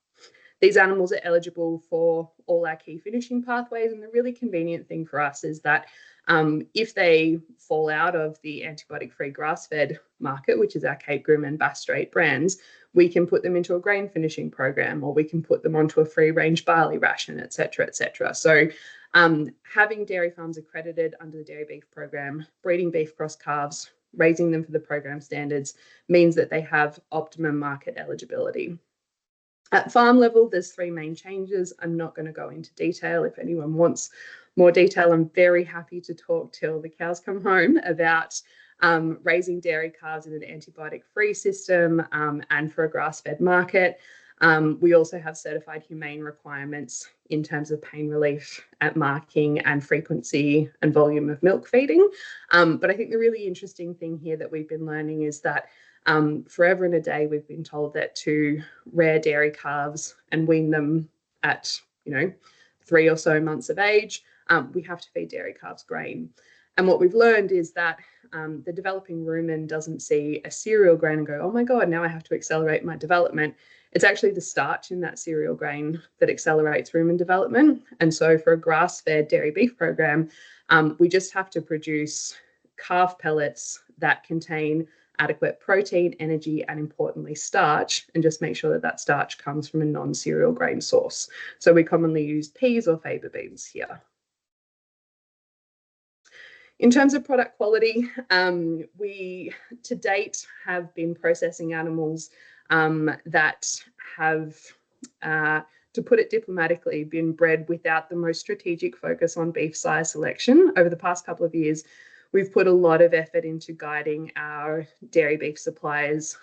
These animals are eligible for all our key finishing pathways, and the really convenient thing for us is that if they fall out of the antibiotic-free grass-fed market, which is our Cape Grim and Bass Strait brands, we can put them into a grain finishing program, or we can put them onto a free-range barley ration, et cetera, et cetera. So having dairy farms accredited under the dairy beef program, breeding beef cross calves, raising them for the program standards means that they have optimum market eligibility. At farm level, there's 3 main changes. I'm not going to go into detail. If anyone wants more detail, I'm very happy to talk till the cows come home about raising dairy calves in an antibiotic-free system and for a grass-fed market. We also have certified humane requirements in terms of pain relief at marking and frequency and volume of milk feeding. But I think the really interesting thing here that we've been learning is that forever and a day, we've been told that to rear dairy calves and wean them at, 3 or so months of age, we have to feed dairy calves grain. And what we've learned is that the developing rumen doesn't see a cereal grain and go, oh my God, now I have to accelerate my development. It's actually the starch in that cereal grain that accelerates rumen development. And so for a grass-fed dairy beef program, we just have to produce calf pellets that contain adequate protein, energy, and importantly, starch, and just make sure that that starch comes from a non-cereal grain source. So we commonly use peas or faba beans here. In terms of product quality, we to date have been processing animals that have, to put it diplomatically, been bred without the most strategic focus on beef size selection. Over the past couple of years, we've put a lot of effort into guiding our dairy beef suppliers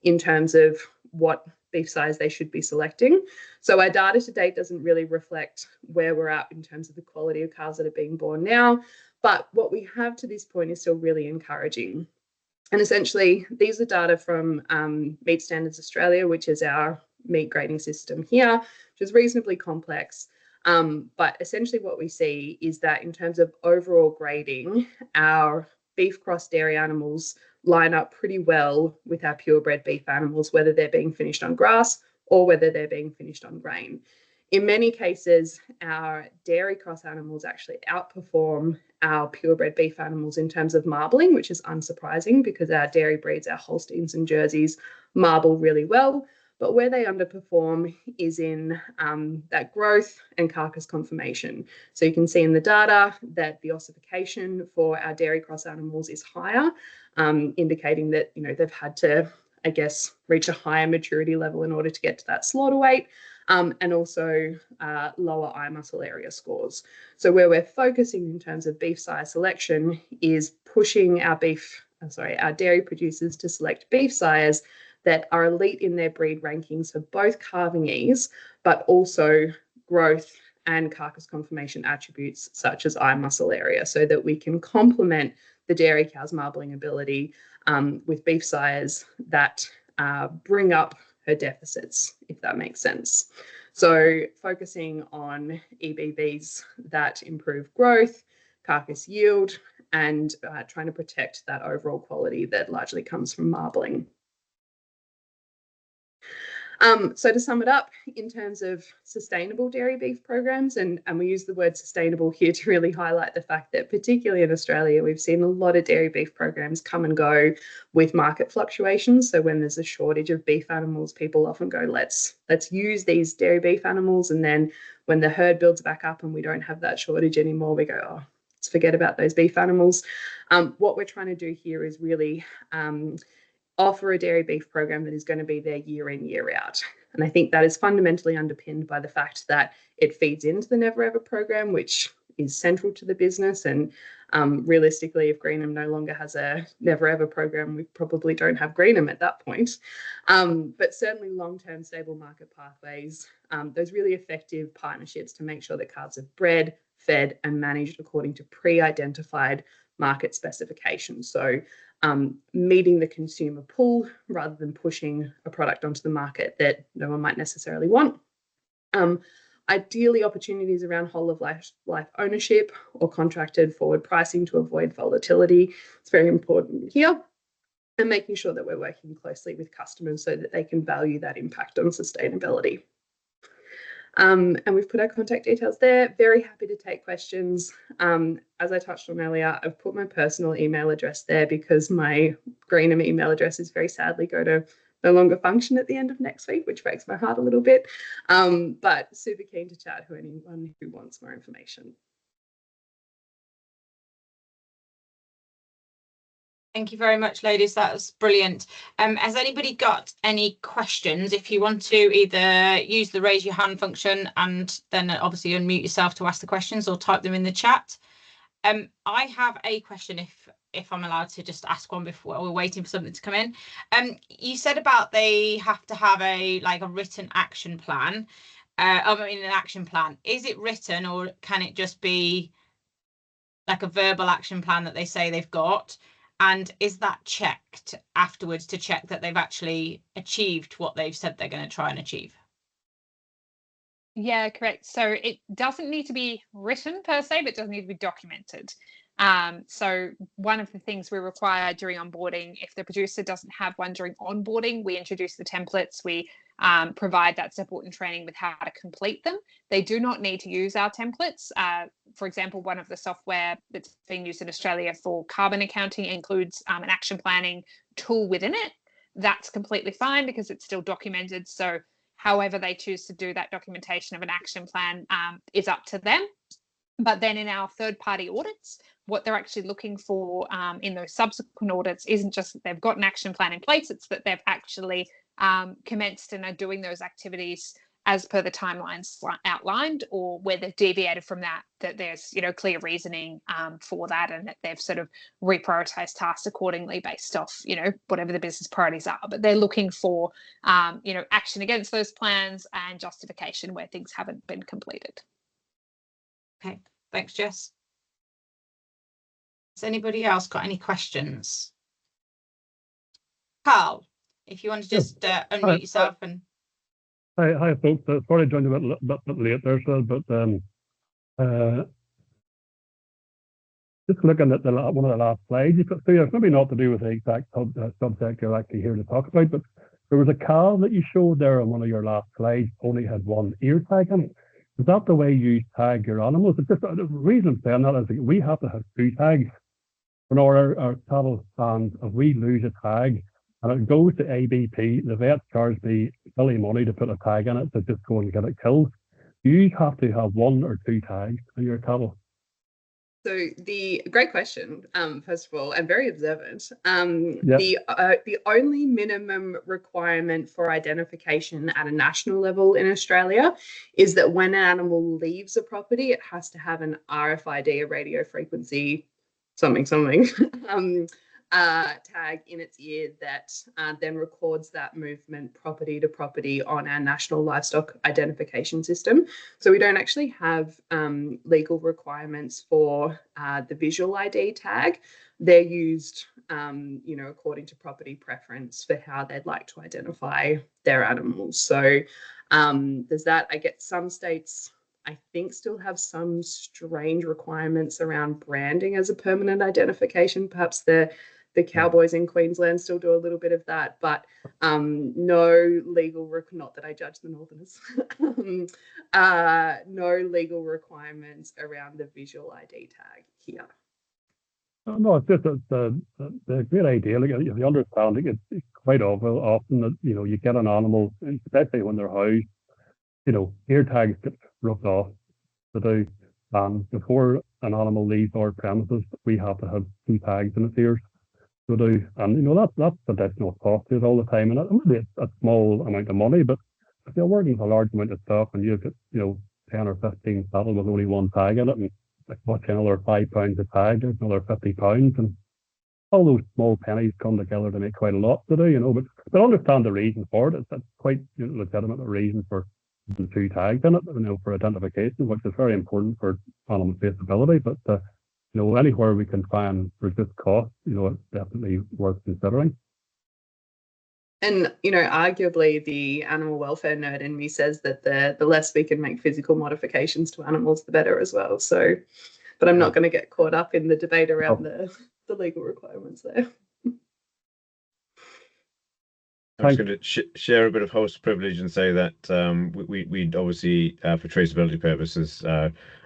in terms of what beef size they should be selecting. So our data to date doesn't really reflect where we're at in terms of the quality of cows that are being born now. But what we have to this point is still really encouraging. And essentially, these are data from Meat Standards Australia, which is our meat grading system here, which is reasonably complex. But essentially what we see is that in terms of overall grading, our beef cross dairy animals line up pretty well with our purebred beef animals, whether they're being finished on grass or whether they're being finished on grain. In many cases, our dairy cross animals actually outperform our purebred beef animals in terms of marbling, which is unsurprising because our dairy breeds, our Holsteins and Jerseys, marble really well. But where they underperform is in that growth and carcass conformation. So you can see in the data that the ossification for our dairy cross animals is higher, indicating that they've had to, I guess, reach a higher maturity level in order to get to that slaughter weight. And also lower eye muscle area scores. So where we're focusing in terms of beef size selection is pushing our dairy producers to select beef sires that are elite in their breed rankings for both calving ease, but also growth and carcass conformation attributes such as eye muscle area, so that we can complement the dairy cow's marbling ability with beef sires that bring up her deficits, if that makes sense. So focusing on EBVs that improve growth, carcass yield, and trying to protect that overall quality that largely comes from marbling. So to sum it up, in terms of sustainable dairy beef programs, and we use the word sustainable here to really highlight the fact that particularly in Australia, we've seen a lot of dairy beef programs come and go with market fluctuations. So when there's a shortage of beef animals, people often go, let's use these dairy beef animals. And then when the herd builds back up and we don't have that shortage anymore, we go, oh, let's forget about those beef animals. What we're trying to do here is really offer a dairy beef program that is going to be there year in, year out. And I think that is fundamentally underpinned by the fact that it feeds into the Never Ever program, which is central to the business. And realistically, if Greenham no longer has a Never Ever program, we probably don't have Greenham at that point. But certainly long-term stable market pathways, those really effective partnerships to make sure that calves are bred, fed and managed according to pre-identified market specifications. So meeting the consumer pull rather than pushing a product onto the market that no one might necessarily want. Ideally, opportunities around whole of life ownership or contracted forward pricing to avoid volatility. It's very important here. And making sure that we're working closely with customers so that they can value that impact on sustainability. And we've put our contact details there. Very happy to take questions. As I touched on earlier, I've put my personal email address there because my Greenham email address is very sadly going to no longer function at the end of next week, which breaks my heart a little bit. But super keen to chat to anyone who wants more information. Thank you very much, ladies. That was brilliant. Has anybody got any questions? If you want to either use the raise your hand function and then obviously unmute yourself to ask the questions, or type them in the chat. I have a question, if I'm allowed to just ask one before we're waiting for something to come in. You said about they have to have a written action plan. An action plan. Is it written, or can it just be like a verbal action plan that they say they've got? And is that checked afterwards to check that they've actually achieved what they've said they're going to try and achieve? Yeah, correct. So it doesn't need to be written per se, but it does need to be documented. So one of the things we require during onboarding, if the producer doesn't have one during onboarding, we introduce the templates. We provide that support and training with how to complete them. They do not need to use our templates. For example, one of the software that's being used in Australia for carbon accounting includes an action planning tool within it. That's completely fine because it's still documented. So however they choose to do that documentation of an action plan is up to them. But then in our third-party audits, what they're actually looking for in those subsequent audits isn't just that they've got an action plan in place, it's that they've actually commenced and are doing those activities as per the timelines outlined, or where they've deviated from that, that there's, you know, clear reasoning for that, and that they've sort of reprioritized tasks accordingly based off, you know, whatever the business priorities are. But they're looking for, you know, action against those plans and justification where things haven't been completed. Okay, thanks, Jess. Has anybody else got any questions? Carl, if you want to just unmute yourself and. Hi, folks. Sorry I joined a bit late there, so, but just looking at one of the last slides, you put through, it's maybe not to do with the exact subject you're actually here to talk about, but there was a cow that you showed there on one of your last slides, only had one ear tag in it. Is that the way you tag your animals? It's just the reason I'm saying that is that we have to have 2 tags for our cattle, and if we lose a tag, and it goes to ABP, the vet charge me silly money to put a tag in it to just go and get it killed. You have to have 1 or 2 tags for your cattle. So great question, first of all, and very observant. Yep. The only minimum requirement for identification at a national level in Australia is that when an animal leaves a property, it has to have an RFID, a radio frequency something tag in its ear that then records that movement property to property on our national livestock identification system. So we don't actually have legal requirements for the visual ID tag. They're used, you know, according to property preference for how they'd like to identify their animals. So there's that. I get some states, I think, still have some strange requirements around branding as a permanent identification. Perhaps the cowboys in Queensland still do a little bit of that, but no legal, not that I judge the Northerners, no legal requirements around the visual ID tag here. No, it's just a great idea. Like, if you understand it, it's quite often that, you know, you get an animal, especially when they're housed, you know, ear tags get rubbed off to do. And before an animal leaves our premises, we have to have 2 tags in its ears to do. And, you know, that's additional cost to it all the time. And maybe it's a small amount of money, but if you're working with a large amount of stuff and you've got, you know, 10 or 15 cattle with only 1 tag in it, and like what's another £5 a tag, there's another £50, and all those small pennies come together to make quite a lot to do, you know. But understand the reason for it. It's quite, you know, legitimate reason for the 2 tags in it, you know, for identification, which is very important for animal traceability. But you know, anywhere we can try and reduce costs, you know, it's definitely worth considering. And, you know, arguably the animal welfare nerd in me says that the less we can make physical modifications to animals, the better as well. So, but I'm not going to get caught up in the debate around the legal requirements there. I was going to share a bit of host privilege and say that we obviously, for traceability purposes,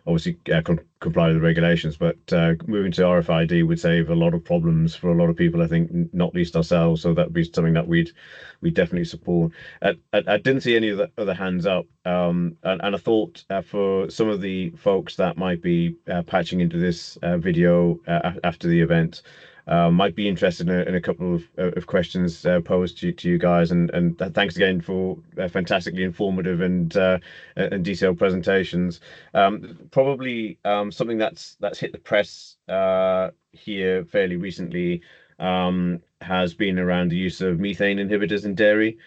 obviously comply with the regulations, but moving to RFID would save a lot of problems for a lot of people, I think, not least ourselves. So that would be something that we'd definitely support. I didn't see any of the other hands up, and I thought for some of the folks that might be patching into this video after the event, might be interested in a couple of questions posed to you guys, and thanks again for fantastically informative and detailed presentations. Probably something that's hit the press here fairly recently has been around the use of methane inhibitors in dairy.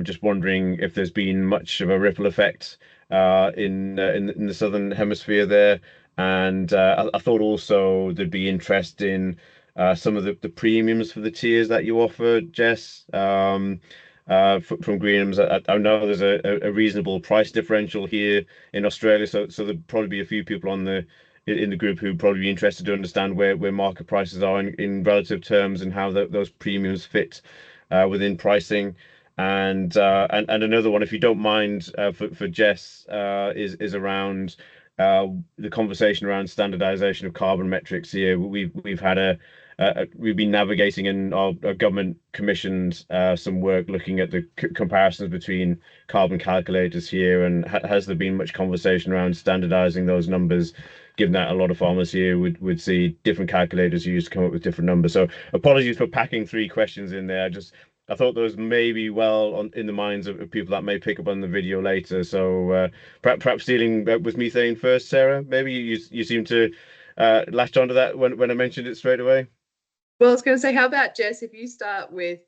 Just wondering if there's been much of a ripple effect in the southern hemisphere there, and I thought also there'd be interest in some of the premiums for the tiers that you offer, Jess, from Greenham's. I know there's a reasonable price differential here in Australia, so there'd probably be a few people in the group who'd probably be interested to understand where market prices are in relative terms and how those premiums fit within pricing. And another one, if you don't mind, for Jess, is around the conversation around standardization of carbon metrics here. We've had a we've been navigating in our government commissioned some work looking at the comparisons between carbon calculators here, and has there been much conversation around standardizing those numbers, given that a lot of farmers here would see different calculators used to come up with different numbers? So apologies for packing 3 questions in there. I thought those may be in the minds of people that may pick up on the video later. So perhaps dealing with methane first, Sarah. Maybe you seem to latch onto that when I mentioned it straight away. Well, I was going to say, how about Jess, if you start with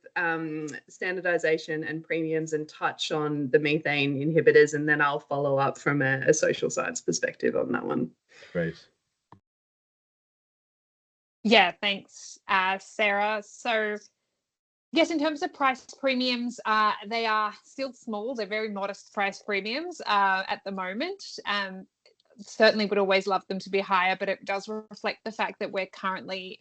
standardization and premiums and touch on the methane inhibitors, and then I'll follow up from a social science perspective on that one. Great. Yeah, thanks, Sarah. So yes, in terms of price premiums, they are still small. They're very modest price premiums at the moment. Certainly would always love them to be higher, but it does reflect the fact that we're currently,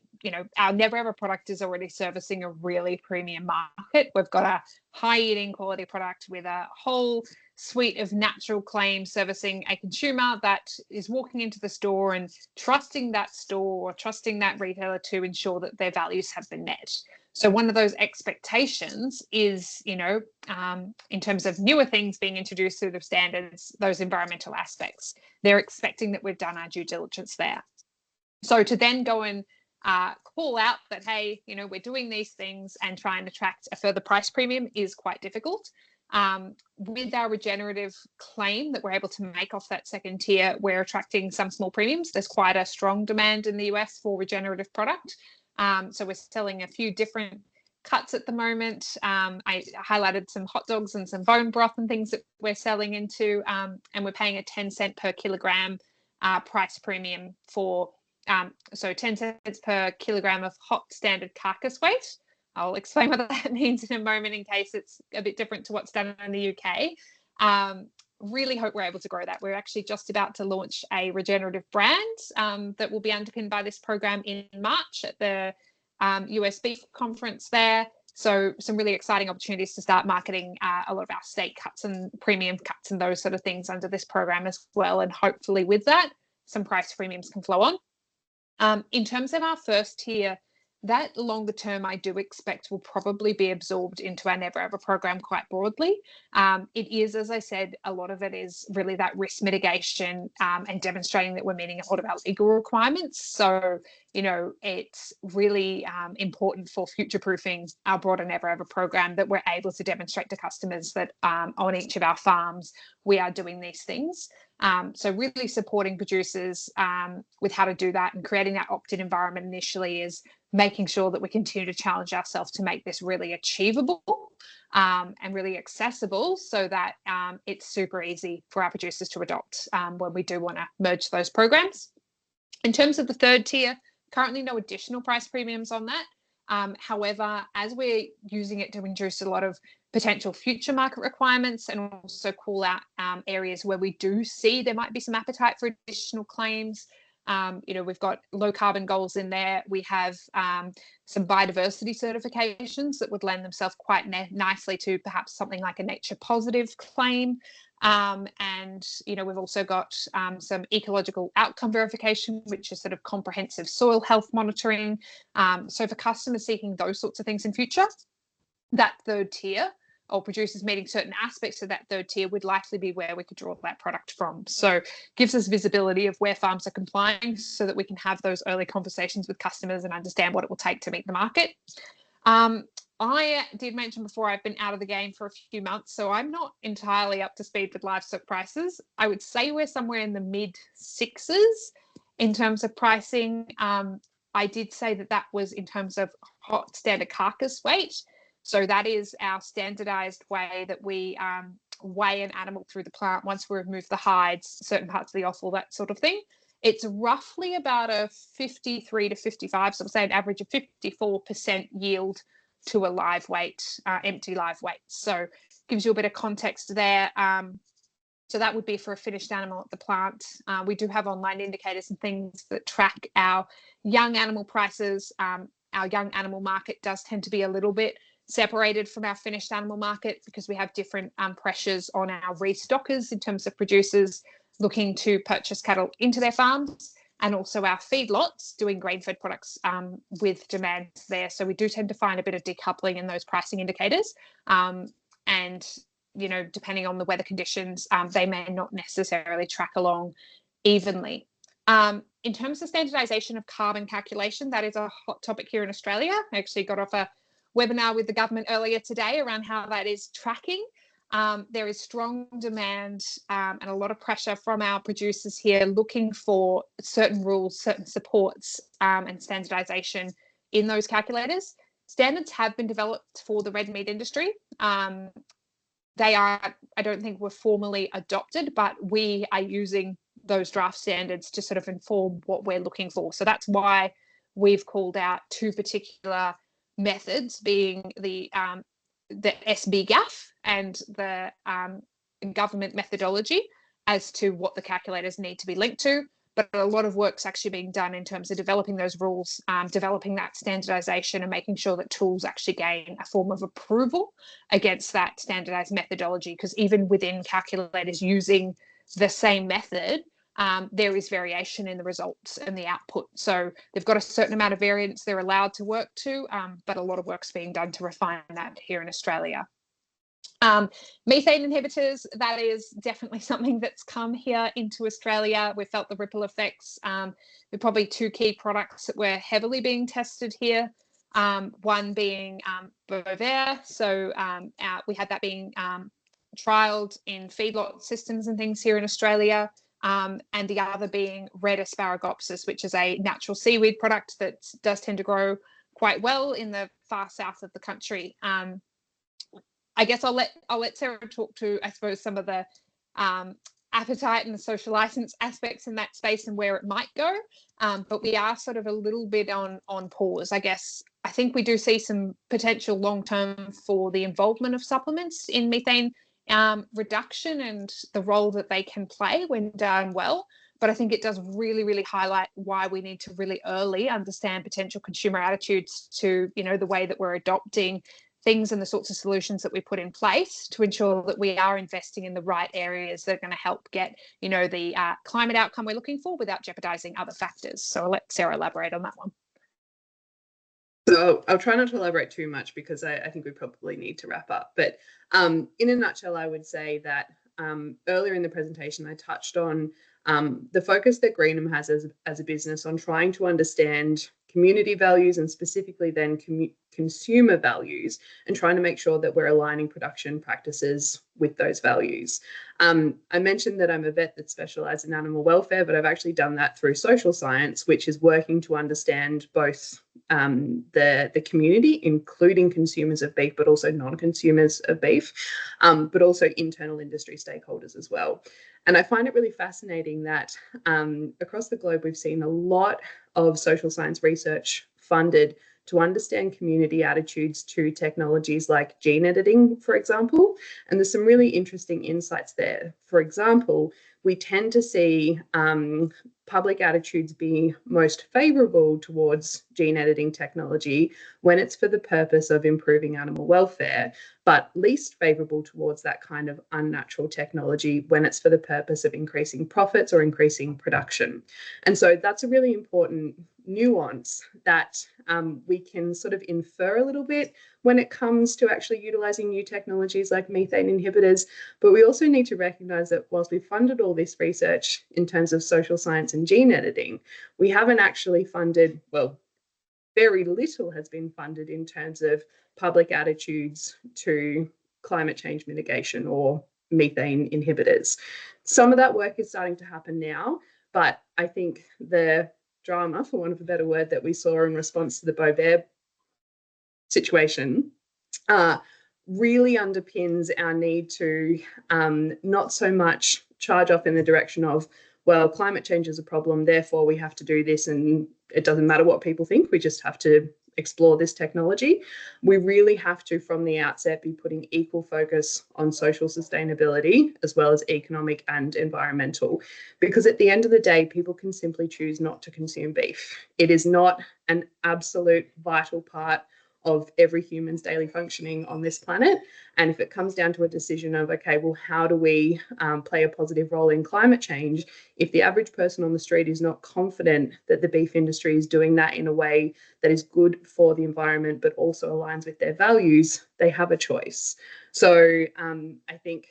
our Never Ever product is already servicing a really premium market. We've got a high eating quality product with a whole suite of natural claims servicing a consumer that is walking into the store and trusting that store or trusting that retailer to ensure that their values have been met. So one of those expectations is, in terms of newer things being introduced through the standards, those environmental aspects, they're expecting that we've done our due diligence there. So to then go and call out that, hey, we're doing these things and try and attract a further price premium is quite difficult. With our regenerative claim that we're able to make off that second tier, we're attracting some small premiums. There's quite a strong demand in the US for regenerative product. So we're selling a few different cuts at the moment. I highlighted some hot dogs and some bone broth and things that we're selling into, and we're paying a 10 cent per kilogram price premium for, so 10 cents per kilogram of hot standard carcass weight. I'll explain what that means in a moment in case it's a bit different to what's done in the UK. Really hope we're able to grow that. We're actually just about to launch a regenerative brand that will be underpinned by this program in March at the US Beef Conference there. So some really exciting opportunities to start marketing a lot of our steak cuts and premium cuts and those sort of things under this program as well. And hopefully with that, some price premiums can flow on. In terms of our first tier, that longer term, I do expect will probably be absorbed into our Never Ever program quite broadly. It is, as I said, a lot of it is really that risk mitigation and demonstrating that we're meeting a lot of our legal requirements. So, it's really important for future-proofing our broader Never Ever program that we're able to demonstrate to customers that on each of our farms, we are doing these things. So really supporting producers with how to do that and creating that opt-in environment initially is making sure that we continue to challenge ourselves to make this really achievable and really accessible so that it's super easy for our producers to adopt when we do want to merge those programs. In terms of the third tier, currently no additional price premiums on that. However, as we're using it to introduce a lot of potential future market requirements and also call out areas where we do see there might be some appetite for additional claims. We've got low carbon goals in there. We have some biodiversity certifications that would lend themselves quite nicely to perhaps something like a nature positive claim. And we've also got some ecological outcome verification, which is sort of comprehensive soil health monitoring. So for customers seeking those sorts of things in future, that third tier or producers meeting certain aspects of that third tier would likely be where we could draw that product from. So gives us visibility of where farms are complying so that we can have those early conversations with customers and understand what it will take to meet the market. I did mention before I've been out of the game for a few months, so I'm not entirely up to speed with livestock prices. I would say we're somewhere in the mid sixes in terms of pricing. I did say that was in terms of hot standard carcass weight. So that is our standardized way that we weigh an animal through the plant once we remove the hides, certain parts of the offal, that sort of thing. It's roughly about a 53 to 55, so I'm saying an average of 54% yield to a live weight, empty live weight. So gives you a bit of context there. So that would be for a finished animal at the plant. We do have online indicators and things that track our young animal prices. Our young animal market does tend to be a little bit separated from our finished animal market because we have different pressures on our restockers in terms of producers looking to purchase cattle into their farms and also our feedlots doing grain-fed products with demand there. So we do tend to find a bit of decoupling in those pricing indicators. And, you know, depending on the weather conditions, they may not necessarily track along evenly. In terms of standardization of carbon calculation, that is a hot topic here in Australia. I actually got off a webinar with the government earlier today around how that is tracking. There is strong demand and a lot of pressure from our producers here looking for certain rules, certain supports and standardization in those calculators. Standards have been developed for the red meat industry. They are, I don't think were formally adopted, but we are using those draft standards to sort of inform what we're looking for. So that's why we've called out two particular methods, being the SBGAF and the government methodology as to what the calculators need to be linked to. But a lot of work's actually being done in terms of developing those rules, developing that standardization and making sure that tools actually gain a form of approval against that standardized methodology. Because even within calculators using the same method, there is variation in the results and the output. So they've got a certain amount of variance they're allowed to work to, but a lot of work's being done to refine that here in Australia. Methane inhibitors, that is definitely something that's come here into Australia. We've felt the ripple effects. There are probably two key products that were heavily being tested here. One being Bovaer. So we had that being trialled in feedlot systems and things here in Australia. And the other being red asparagopsis, which is a natural seaweed product that does tend to grow quite well in the far south of the country. I guess I'll let Sarah talk to, I suppose, some of the appetite and the social license aspects in that space and where it might go. But we are sort of a little bit on pause, I guess. I think we do see some potential long-term for the involvement of supplements in methane reduction and the role that they can play when done well. But I think it does really, really highlight why we need to really early understand potential consumer attitudes to, you know, the way that we're adopting things and the sorts of solutions that we put in place to ensure that we are investing in the right areas that are going to help get, you know, the climate outcome we're looking for without jeopardizing other factors. So I'll let Sarah elaborate on that one. So I'll try not to elaborate too much because I think we probably need to wrap up. But in a nutshell, I would say that earlier in the presentation, I touched on the focus that Greenham has as a business on trying to understand community values and specifically then consumer values and trying to make sure that we're aligning production practices with those values. I mentioned that I'm a vet that specializes in animal welfare, but I've actually done that through social science, which is working to understand both the community, including consumers of beef, but also non-consumers of beef, but also internal industry stakeholders as well. And I find it really fascinating that across the globe, we've seen a lot of social science research funded to understand community attitudes to technologies like gene editing, for example. And there's some really interesting insights there. For example, we tend to see public attitudes being most favourable towards gene editing technology when it's for the purpose of improving animal welfare, but least favourable towards that kind of unnatural technology when it's for the purpose of increasing profits or increasing production. And so that's a really important nuance that we can sort of infer a little bit when it comes to actually utilising new technologies like methane inhibitors. But we also need to recognise that whilst we've funded all this research in terms of social science and gene editing, we haven't actually funded, well, very little has been funded in terms of public attitudes to climate change mitigation or methane inhibitors. Some of that work is starting to happen now, but I think the drama, for want of a better word, that we saw in response to the Bovaer situation really underpins our need to not so much charge off in the direction of, well, climate change is a problem, therefore we have to do this and it doesn't matter what people think, we just have to explore this technology. We really have to, from the outset, be putting equal focus on social sustainability as well as economic and environmental, because at the end of the day, people can simply choose not to consume beef. It is not an absolute vital part of every human's daily functioning on this planet. And if it comes down to a decision of, okay, well, how do we play a positive role in climate change? If the average person on the street is not confident that the beef industry is doing that in a way that is good for the environment, but also aligns with their values, they have a choice. So I think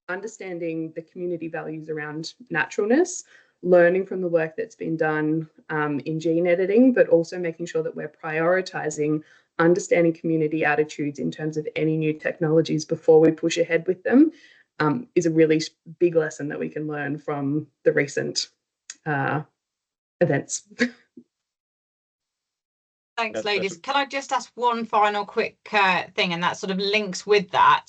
understanding the community values around naturalness, learning from the work that's been done in gene editing, but also making sure that we're prioritizing understanding community attitudes in terms of any new technologies before we push ahead with them is a really big lesson that we can learn from the recent events. Thanks, ladies. Can I just ask one final quick thing, and that sort of links with that?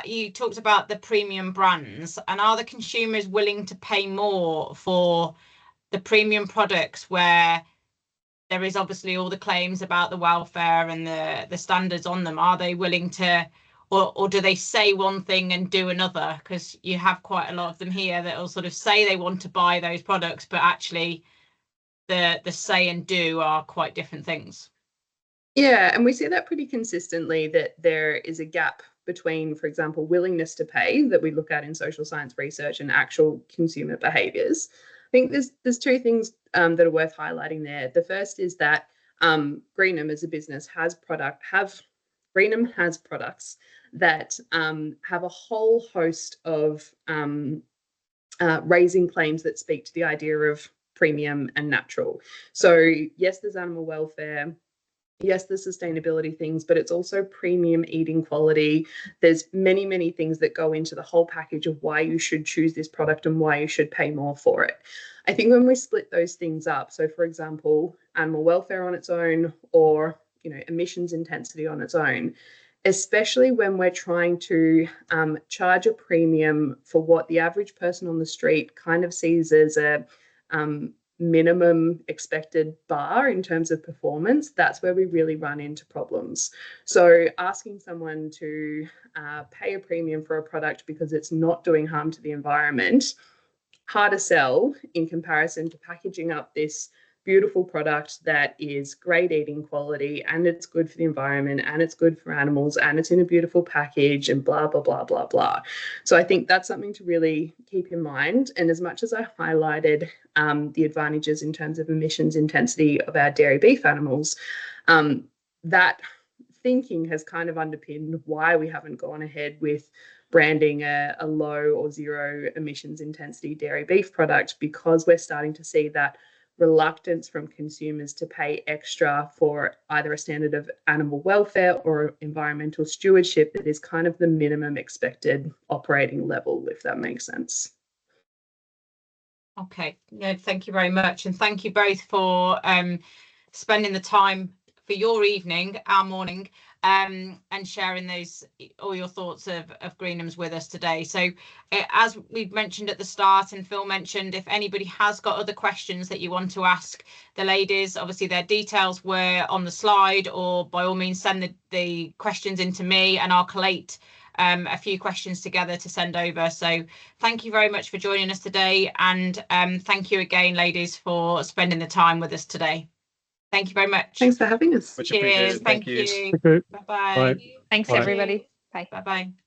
You talked about the premium brands, and are the consumers willing to pay more for the premium products where there is obviously all the claims about the welfare and the standards on them? Are they willing to, or do they say one thing and do another? Because you have quite a lot of them here that will sort of say they want to buy those products, but actually the say and do are quite different things. Yeah, and we see that pretty consistently, that there is a gap between, for example, willingness to pay that we look at in social science research and actual consumer behaviours. I think there's two things that are worth highlighting there. The first is that Greenham as a business Greenham has products that have a whole host of raising claims that speak to the idea of premium and natural. So yes, there's animal welfare. Yes, the sustainability things, but it's also premium eating quality. There's many, many things that go into the whole package of why you should choose this product and why you should pay more for it. I think when we split those things up, so for example, animal welfare on its own, or emissions intensity on its own, especially when we're trying to charge a premium for what the average person on the street kind of sees as a minimum expected bar in terms of performance, that's where we really run into problems. So asking someone to pay a premium for a product because it's not doing harm to the environment, hard to sell in comparison to packaging up this beautiful product that is great eating quality, and it's good for the environment, and it's good for animals, and it's in a beautiful package, and blah, blah, blah, blah, blah. So I think that's something to really keep in mind. And as much as I highlighted the advantages in terms of emissions intensity of our dairy beef animals, that thinking has kind of underpinned why we haven't gone ahead with branding a low or zero emissions intensity dairy beef product, because we're starting to see that reluctance from consumers to pay extra for either a standard of animal welfare or environmental stewardship that is kind of the minimum expected operating level, if that makes sense. Okay, no, thank you very much, and thank you both for spending the time for your evening, our morning, and sharing all your thoughts of Greenham's with us today. So as we've mentioned at the start, and Phil mentioned, if anybody has got other questions that you want to ask the ladies, obviously their details were on the slide, or by all means send the questions into me and I'll collate a few questions together to send over. So thank you very much for joining us today, and thank you again, ladies, for spending the time with us today. Thank you very much. Thanks for having us. Much Cheers. appreciated. Thank Thank you. you. Bye-bye. Thanks, Bye. everybody. Bye. Bye-bye.